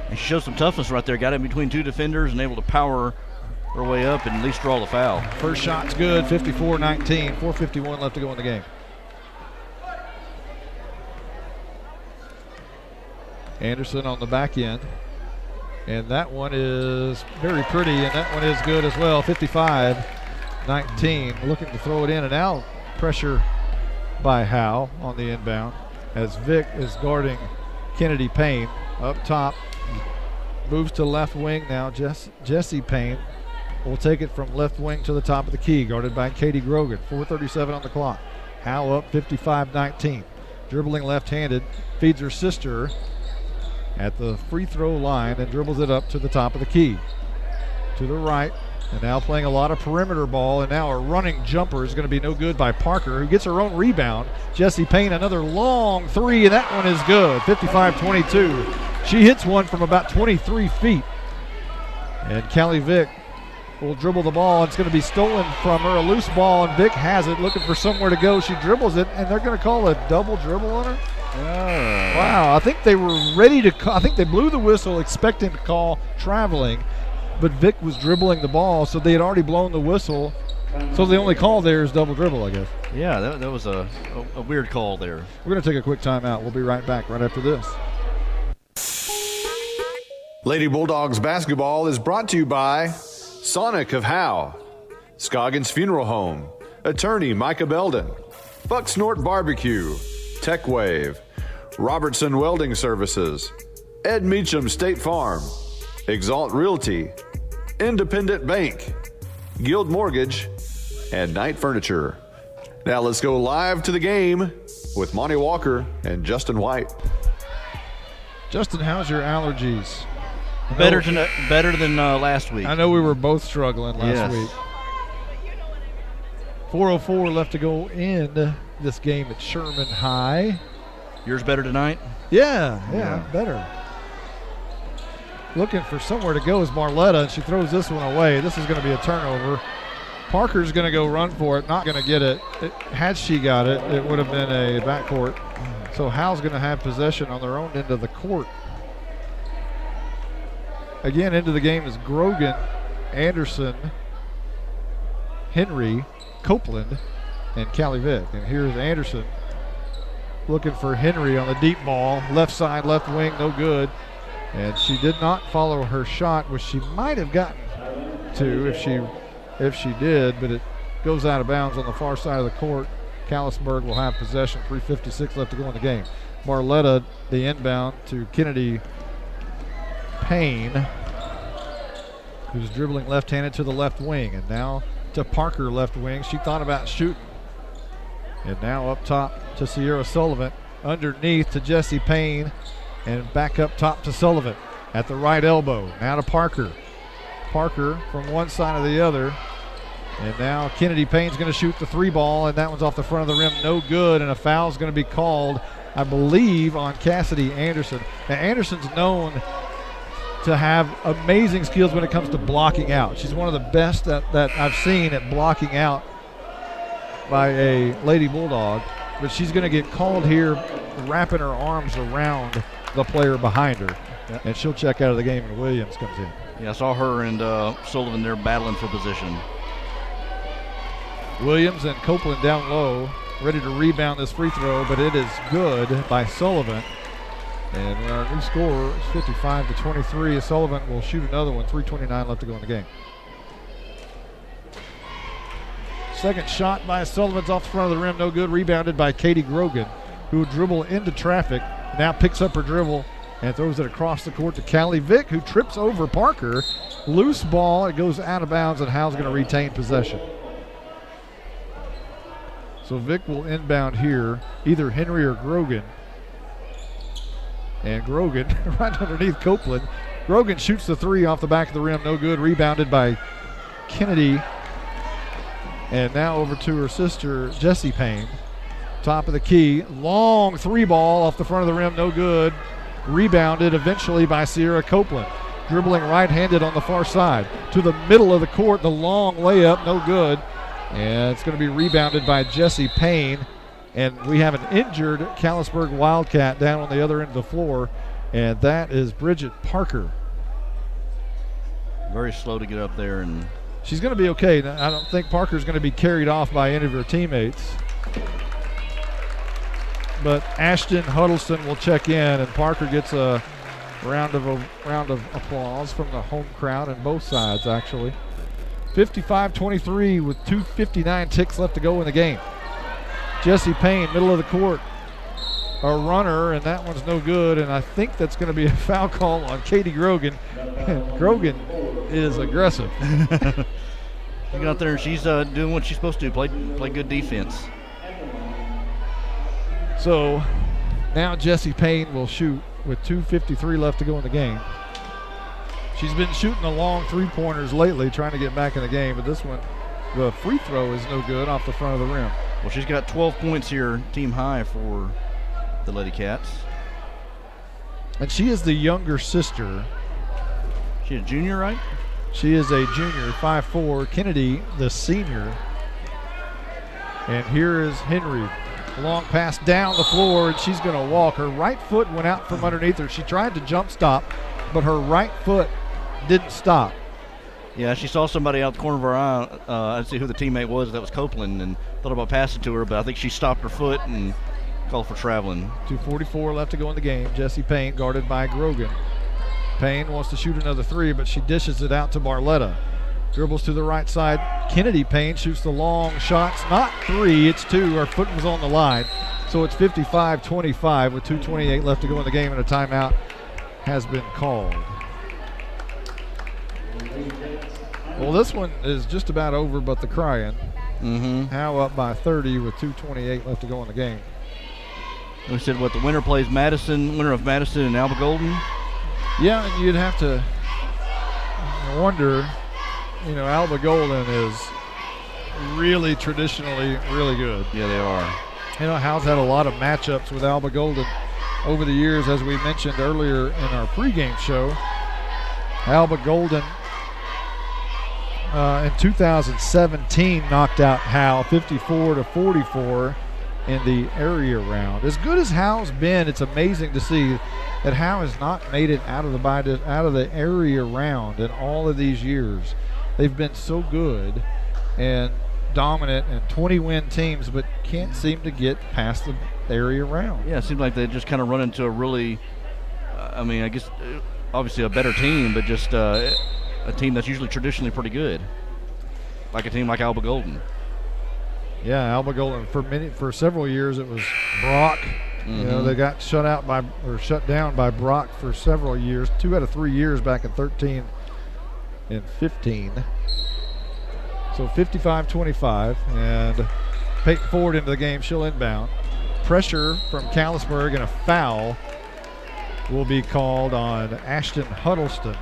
And she showed some toughness right there. Got in between two defenders and able to power her way up and at least draw the foul. First shot's good, 54-19, 4:51 left to go in the game. Anderson on the back end. And that one is very pretty, and that one is good as well, 55-19. Looking to throw it in, and now pressure by Howe on the inbound as Vick is guarding Kennedy Payne. Up top, moves to left wing now. Jesse Payne will take it from left wing to the top of the key, guarded by Katie Grogan. 4:37 on the clock. Howe up 55-19. Dribbling left-handed, feeds her sister at the free throw line and dribbles it up to the top of the key. To the right, and now playing a lot of perimeter ball, and now a running jumper is going to be no good by Parker, who gets her own rebound. Jesse Payne, another long three, and that one is good, 55-22. She hits one from about 23 feet. And Callie Vick will dribble the ball. It's going to be stolen from her, a loose ball, and Vick has it, looking for somewhere to go. She dribbles it, and they're going to call a double dribble on her. Oh. Wow, I think they were ready to call. I think they blew the whistle expecting to call traveling, but Vick was dribbling the ball, so they had already blown the whistle. So the only call there is double dribble, I guess. Yeah, that was a weird call there. We're going to take a quick timeout. We'll be right back right after this. Lady Bulldogs basketball is brought to you by Sonic of Howe, Scoggins Funeral Home, Attorney Micah Belden, Buck Snort Barbecue, Tech Wave, Robertson Welding Services, Ed Meacham State Farm, Exalt Realty, Independent Bank, Guild Mortgage, and Knight Furniture. Now let's go live to the game with Monty Walker and Justin White. Justin, how's your allergies? Better than last week. I know we were both struggling last week. 4:04 left to go in this game at Sherman High. Yours better tonight? Yeah, better. Looking for somewhere to go is Barletta, and she throws this one away. This is going to be a turnover. Parker's going to go run for it, not going to get it. Had she got it, it would have been a backcourt. So Howe's going to have possession on their own end of the court. Again, into the game is Grogan, Anderson, Henry, Copeland, and Callie Vick. And here's Anderson looking for Henry on the deep ball. Left side, left wing, no good. And she did not follow her shot, which she might have gotten to if she did, but it goes out of bounds on the far side of the court. Callisburg will have possession, 3:56 left to go in the game. Barletta, the inbound to Kennedy Payne, who's dribbling left-handed to the left wing, and now to Parker left wing. She thought about shooting. And now up top to Sierra Sullivan, underneath to Jesse Payne, and back up top to Sullivan at the right elbow. Now to Parker. Parker from one side to the other. And now Kennedy Payne's going to shoot the three ball, and that one's off the front of the rim, no good, and a foul's going to be called, I believe, on Cassidy Anderson. Now Anderson's known to have amazing skills when it comes to blocking out. She's one of the best that I've seen at blocking out by a Lady Bulldog, but she's going to get called here wrapping her arms around the player behind her, and she'll check out of the game, and Williams comes in. Yeah, I saw her and Sullivan there battling for position. Williams and Copeland down low, ready to rebound this free throw, but it is good by Sullivan. And our new score is 55-23. Sullivan will shoot another one, 3:29 left to go in the game. Second shot by Sullivan's off the front of the rim, no good. Rebounded by Katie Grogan, who will dribble into traffic. Now picks up her dribble and throws it across the court to Callie Vick, who trips over Parker. Loose ball, it goes out of bounds, and Howe's going to retain possession. So Vick will inbound here, either Henry or Grogan. And Grogan right underneath Copeland. Grogan shoots the three off the back of the rim, no good. Rebounded by Kennedy. And now over to her sister, Jessie Payne. Top of the key, long three ball off the front of the rim, no good. Rebounded eventually by Sierra Copeland. Dribbling right-handed on the far side. To the middle of the court, the long layup, no good. And it's going to be rebounded by Jessie Payne. And we have an injured Callisburg Wildcat down on the other end of the floor, and that is Bridget Parker. Very slow to get up there. And she's going to be okay. I don't think Parker's going to be carried off by any of her teammates. But Ashton Huddleston will check in, and Parker gets a round of applause from the home crowd and both sides, actually. 55-23 with 2:59 ticks left to go in the game. Jessie Payne, middle of the court, a runner, and that one's no good, and I think that's going to be a foul call on Katie Grogan. Grogan is aggressive. She got out there and she's doing what she's supposed to do, play good defense. So now Jessie Payne will shoot with 2:53 left to go in the game. She's been shooting the long three-pointers lately, trying to get back in the game, but this one, the free throw is no good off the front of the rim. Well, she's got 12 points here, team high for the Lady Cats. And she is the younger sister. She's a junior, right? She is a junior, 5'4". Kennedy, the senior. And here is Henry. Long pass down the floor, and she's going to walk. Her right foot went out from underneath her. She tried to jump stop, but her right foot didn't stop. Yeah, she saw somebody out the corner of her eye. I didn't see who the teammate was. That was Copeland, and thought about passing to her, but I think she stopped her foot and called for traveling. 2:44 left to go in the game. Jessie Payne guarded by Grogan. Payne wants to shoot another three, but she dishes it out to Barletta. Dribbles to the right side. Kennedy Payne shoots the long shots. Not three, it's two. Her foot was on the line. So it's 55-25 with 2:28 left to go in the game, and a timeout has been called. Well, this one is just about over, but the crying. Howe up by 30 with 2:28 left to go in the game. We said what the winner plays Madison, winner of Madison and Alba Golden. Yeah, and you'd have to wonder, Alba Golden is really traditionally really good. Yeah, they are. Howe's had a lot of matchups with Alba Golden over the years, as we mentioned earlier in our pregame show. Alba Golden in 2017 knocked out Howe 54-44 in the area round. As good as Howe's been, it's amazing to see that Howe has not made it out of the area round in all of these years. They've been so good and dominant and 20-win teams, but can't seem to get past the area round. Yeah, it seems like they just kind of run into a really, I guess, obviously a better team, but just a team that's usually traditionally pretty good, like a team like Alba Golden. Yeah, Alba Golden for several years it was Brock. They got shut down by Brock for several years, 2 out of 3 years back in 13 and 15. So 55-25, and Peyton Ford into the game. She'll inbound. Pressure from Callisburg, and a foul will be called on Ashton Huddleston.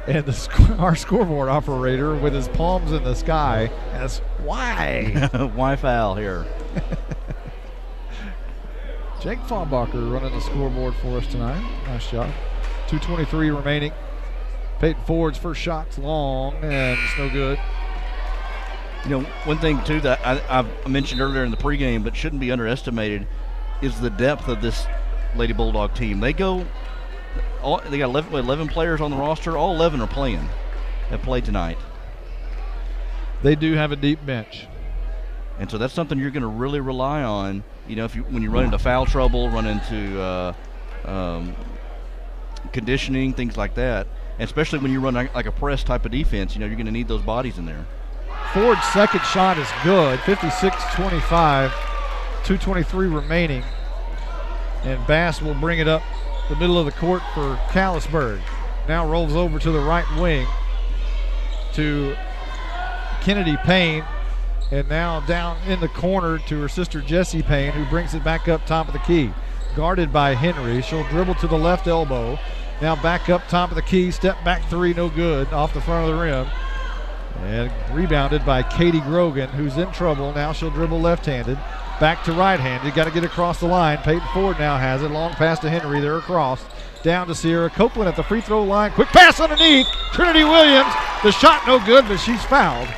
And our scoreboard operator, with his palms in the sky, asks, why? Why foul here? Jake Fahlbacher running the scoreboard for us tonight. Nice job. 2:23 remaining. Peyton Ford's first shot's long, and it's no good. One thing, too, that I mentioned earlier in the pregame, but shouldn't be underestimated, is the depth of this Lady Bulldog team. They got 11 players on the roster. All 11 are playing. Have played tonight. They do have a deep bench. And so that's something you're going to really rely on, when you run into foul trouble, run into conditioning, things like that. And especially when you run like a press type of defense, you're going to need those bodies in there. Ford's second shot is good, 56-25, 2:23 remaining. And Bass will bring it up the middle of the court for Callisburg. Now rolls over to the right wing to Kennedy Payne. And now down in the corner to her sister Jessie Payne, who brings it back up top of the key. Guarded by Henry. She'll dribble to the left elbow. Now back up top of the key. Step back three, no good. Off the front of the rim. And rebounded by Katie Grogan, who's in trouble. Now she'll dribble left-handed. Back to right-handed. Got to get across the line. Peyton Ford now has it. Long pass to Henry. They're across. Down to Sierra Copeland at the free throw line. Quick pass underneath. Trinity Williams. The shot no good, but she's fouled.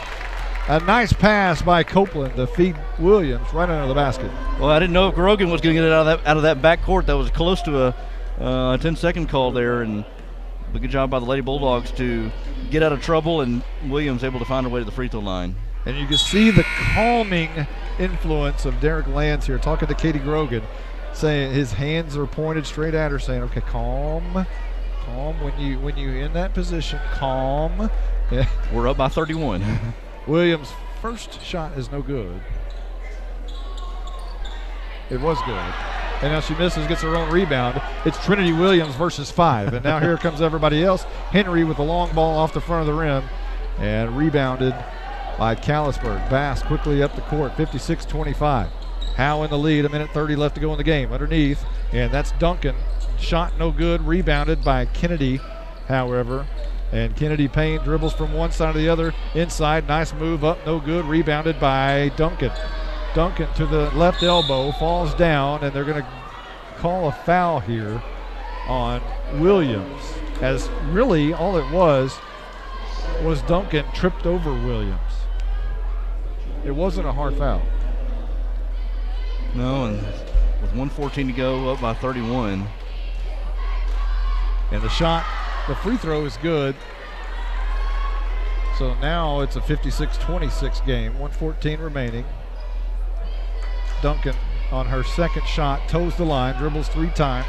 A nice pass by Copeland to feed Williams right under the basket. Well, I didn't know if Grogan was going to get it out of that backcourt. That was close to a 10-second call there, and a good job by the Lady Bulldogs to get out of trouble, and Williams able to find her way to the free throw line. And you can see the calming influence of Derek Lance here, talking to Katie Grogan, saying his hands are pointed straight at her, saying, "Okay, calm, when you in that position, calm." Yeah. We're up by 31. Williams' first shot is no good. It was good. And now she misses, gets her own rebound. It's Trinity Williams versus 5. And now here comes everybody else. Henry with the long ball off the front of the rim. And rebounded by Callisburg. Bass quickly up the court, 56-25. Howe in the lead, 1:30 left to go in the game. Underneath, and that's Duncan. Shot no good, rebounded by Kennedy, however. And Kennedy Payne dribbles from one side to the other. Inside, nice move up, no good. Rebounded by Duncan. Duncan to the left elbow, falls down, and they're going to call a foul here on Williams. As really all it was Duncan tripped over Williams. It wasn't a hard foul. No, and with 1:14 to go, up by 31. And the shot, the free throw is good. So now it's a 56-26 game, 1:14 remaining. Duncan on her second shot, toes the line, dribbles 3 times.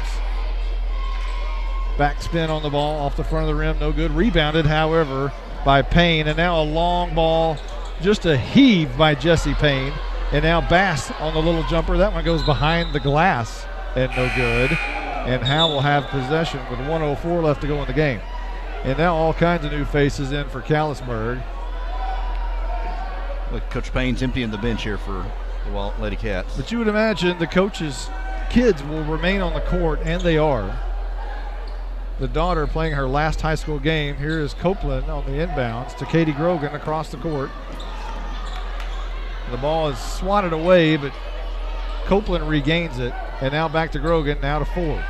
Backspin on the ball, off the front of the rim, no good. Rebounded, however, by Payne. And now a long ball, just a heave by Jessie Payne. And now Bass on the little jumper. That one goes behind the glass and no good. And Howe will have possession with 1:04 left to go in the game. And now all kinds of new faces in for Callisburg. Look, Coach Payne's emptying the bench here for the Lady Cats. But you would imagine the coach's kids will remain on the court, and they are. The daughter playing her last high school game. Here is Copeland on the inbounds to Katie Grogan across the court. The ball is swatted away, but Copeland regains it. And now back to Grogan, now to Ford.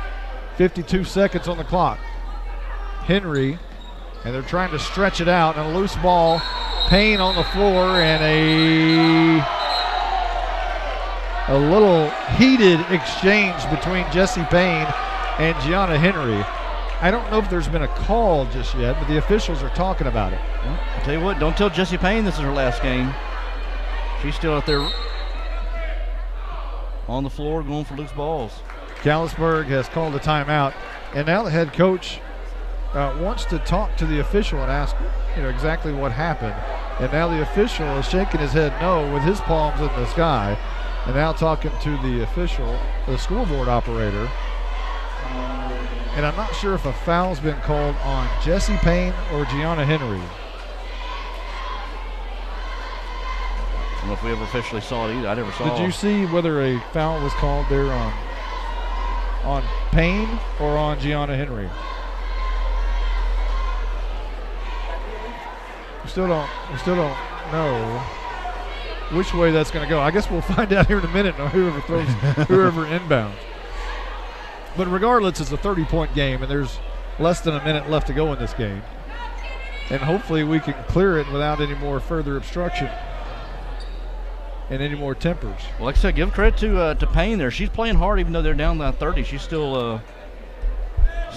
52 seconds on the clock. Henry, and they're trying to stretch it out, and a loose ball. Payne on the floor, and a little heated exchange between Jessie Payne and Gianna Henry. I don't know if there's been a call just yet, but the officials are talking about it. Well, I'll tell you what, don't tell Jessie Payne this is her last game. She's still out there on the floor going for loose balls. Callisburg has called a timeout, and now the head coach wants to talk to the official and ask, exactly what happened. And now the official is shaking his head no with his palms in the sky, and now talking to the official, the scoreboard operator. And I'm not sure if a foul's been called on Jessie Payne or Gianna Henry. I don't know if we ever officially saw it either. I never saw it. Did you see whether a foul was called there on Payne or on Gianna Henry? We still don't know which way that's going to go. I guess we'll find out here in a minute. Whoever inbounds. But regardless, it's a 30-point game, and there's less than a minute left to go in this game. And hopefully we can clear it without any more further obstruction and any more tempers. Well, like I said, give credit to Payne there. She's playing hard even though they're down by 30. She's still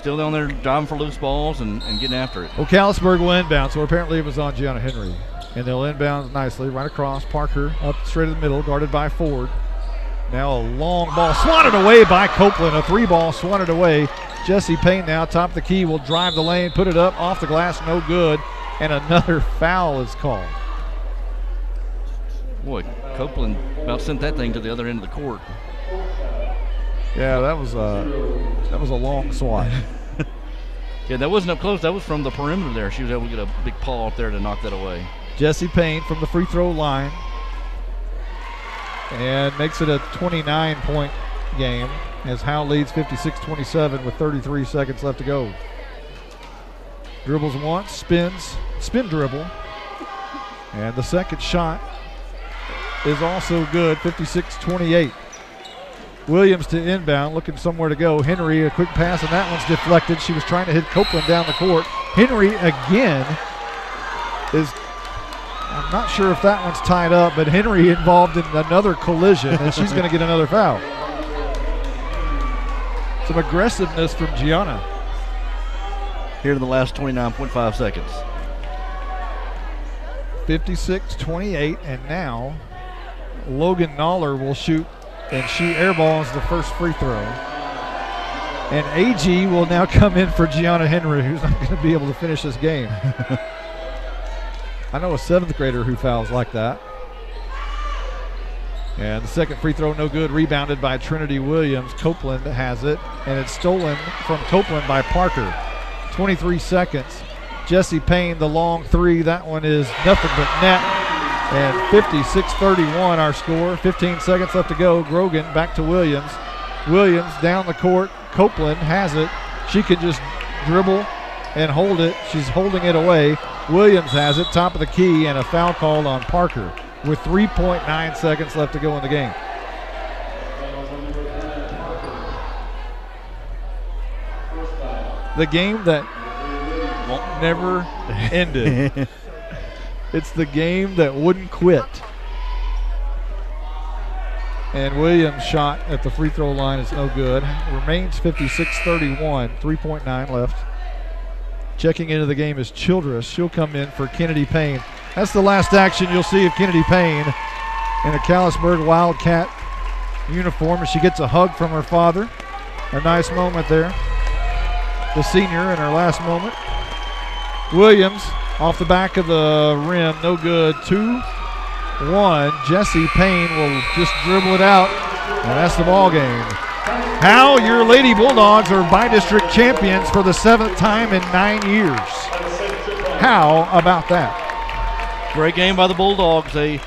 down there driving for loose balls and getting after it. Well, Callisburg will inbound, so apparently it was on Gianna Henry. And they'll inbound nicely right across. Parker up straight in the middle, guarded by Ford. Now a long ball swatted away by Copeland. A 3-ball swatted away. Jessie Payne now top of the key will drive the lane, put it up off the glass, no good. And another foul is called. Boy, Copeland about sent that thing to the other end of the court. Yeah, that was a long swat. Yeah, that wasn't up close. That was from the perimeter there. She was able to get a big paw up there to knock that away. Jessie Payne from the free throw line. And makes it a 29-point game as Howe leads 56-27 with 33 seconds left to go. Dribbles once, spin dribble. And the second shot is also good, 56-28. Williams to inbound, looking somewhere to go. Henry, a quick pass, and that one's deflected. She was trying to hit Copeland down the court. Henry again is, I'm not sure if that one's tied up, but Henry involved in another collision, and she's going to get another foul. Some aggressiveness from Gianna. Here in the last 29.5 seconds. 56-28, and now Logan Noller will shoot, and she airballs the first free throw. And AG will now come in for Gianna Henry, who's not going to be able to finish this game. I know a 7th grader who fouls like that. And the second free throw, no good, rebounded by Trinity Williams. Copeland has it, and it's stolen from Copeland by Parker. 23 seconds. Jessie Payne, the long three. That one is nothing but net. And 56-31 our score. 15 seconds left to go. Grogan back to Williams. Williams down the court. Copeland has it. She can just dribble and hold it. She's holding it away. Williams has it, top of the key, and a foul called on Parker with 3.9 seconds left to go in the game. The game that never ended. It's the game that wouldn't quit. And Williams' shot at the free throw line is no good. Remains 56-31, 3.9 left. Checking into the game is Childress. She'll come in for Kennedy Payne. That's the last action you'll see of Kennedy Payne in a Callisburg Wildcat uniform as she gets a hug from her father. A nice moment there. The senior in her last moment. Williams off the back of the rim, no good. 2-1. Jessie Payne will just dribble it out, and that's the ball game. Howe, your Lady Bulldogs are bi-district champions for the 7th time in 9 years. How about that? Great game by the Bulldogs. They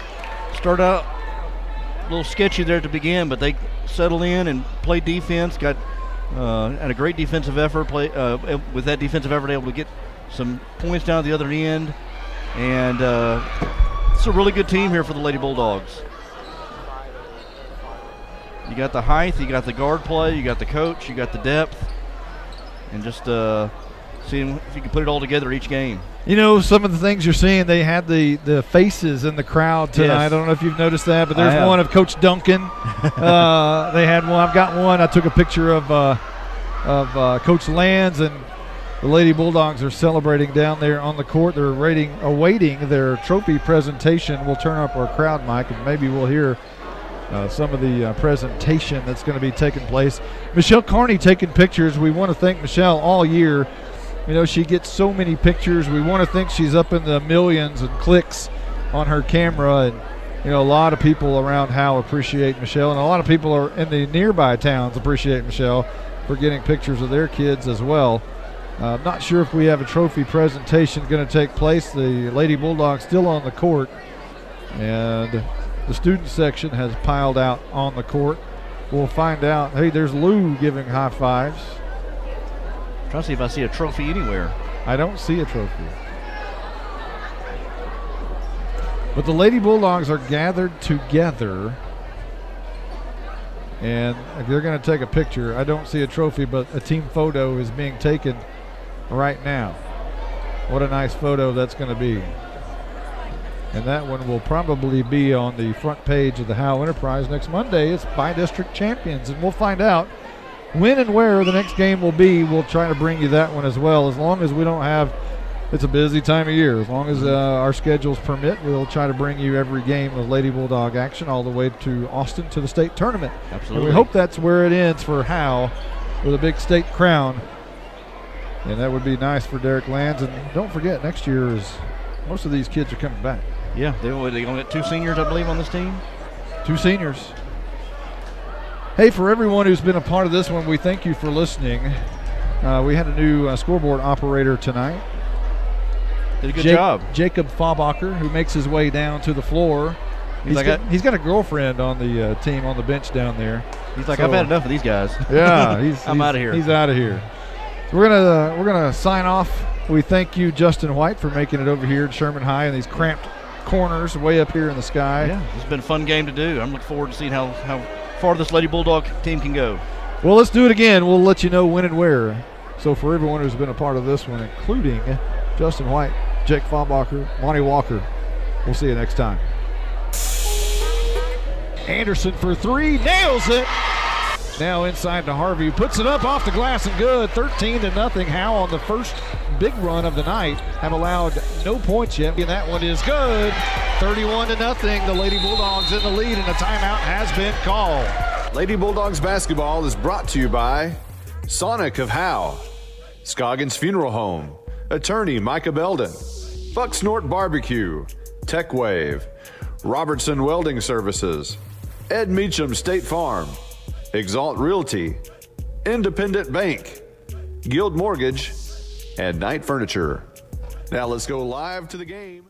start out a little sketchy there to begin, but they settled in and played defense. Got had a great defensive effort. With that defensive effort, able to get some points down at the other end, and it's a really good team here for the Lady Bulldogs. You got the height, you got the guard play, you got the coach, you got the depth, and just seeing if you can put it all together each game. You know, some of the things you're seeing, they had the faces in the crowd tonight. Yes. I don't know if you've noticed that, but there's one of Coach Duncan. They had one. I've got one. I took a picture of Coach Lands, and the Lady Bulldogs are celebrating down there on the court. They're awaiting their trophy presentation. We'll turn up our crowd mic, and maybe we'll hear some of the presentation that's going to be taking place. Michelle Carney taking pictures. We want to thank Michelle all year. You know, she gets so many pictures. We want to think she's up in the millions and clicks on her camera. And, you know, a lot of people around Howe appreciate Michelle. And a lot of people are in the nearby towns appreciate Michelle for getting pictures of their kids as well. I'm not sure if we have a trophy presentation going to take place. The Lady Bulldogs still on the court. And the student section has piled out on the court. We'll find out. Hey, there's Lou giving high fives. Trying to see if I see a trophy anywhere. I don't see a trophy. But the Lady Bulldogs are gathered together, and if they're going to take a picture, I don't see a trophy, but a team photo is being taken right now. What a nice photo that's going to be. And that one will probably be on the front page of the Howe Enterprise next Monday. It's bi-district champions, and we'll find out when and where the next game will be. We'll try to bring you that one as well. As long as we don't have, it's a busy time of year. As long as our schedules permit, we'll try to bring you every game of Lady Bulldog action all the way to Austin to the state tournament. Absolutely. And we hope that's where it ends for Howe with a big state crown. And that would be nice for Derek Lands. And don't forget, next year is most of these kids are coming back. Yeah, they're going to get 2 seniors, I believe, on this team. 2 seniors. Hey, for everyone who's been a part of this one, we thank you for listening. We had a new scoreboard operator tonight. Did a good job. Jacob Faubacher, who makes his way down to the floor. He's got a girlfriend on the team on the bench down there. He's like, I've had enough of these guys. Yeah, I'm out of here. He's out of here. So we're gonna sign off. We thank you, Justin White, for making it over here at Sherman High in these cramped corners way up here in the sky. Yeah, it's been a fun game to do. I'm looking forward to seeing how far this Lady Bulldog team can go. Well, let's do it again. We'll let you know when and where. So for everyone who's been a part of this one, including Justin White, Jake Faubacher, Monty Walker, we'll see you next time. Anderson for three, nails it. Now inside to Harvey, puts it up off the glass and good. 13-0. Howe on the first big run of the night have allowed no points yet, and that one is good. 31-0. The Lady Bulldogs in the lead, and a timeout has been called. Lady Bulldogs basketball is brought to you by Sonic of Howe, Scoggins Funeral Home, Attorney Micah Belden, Buck Snort Barbecue, Tech Wave, Robertson Welding Services, Ed Meacham State Farm, Exalt Realty, Independent Bank, Guild Mortgage, and Knight Furniture. Now let's go live to the game.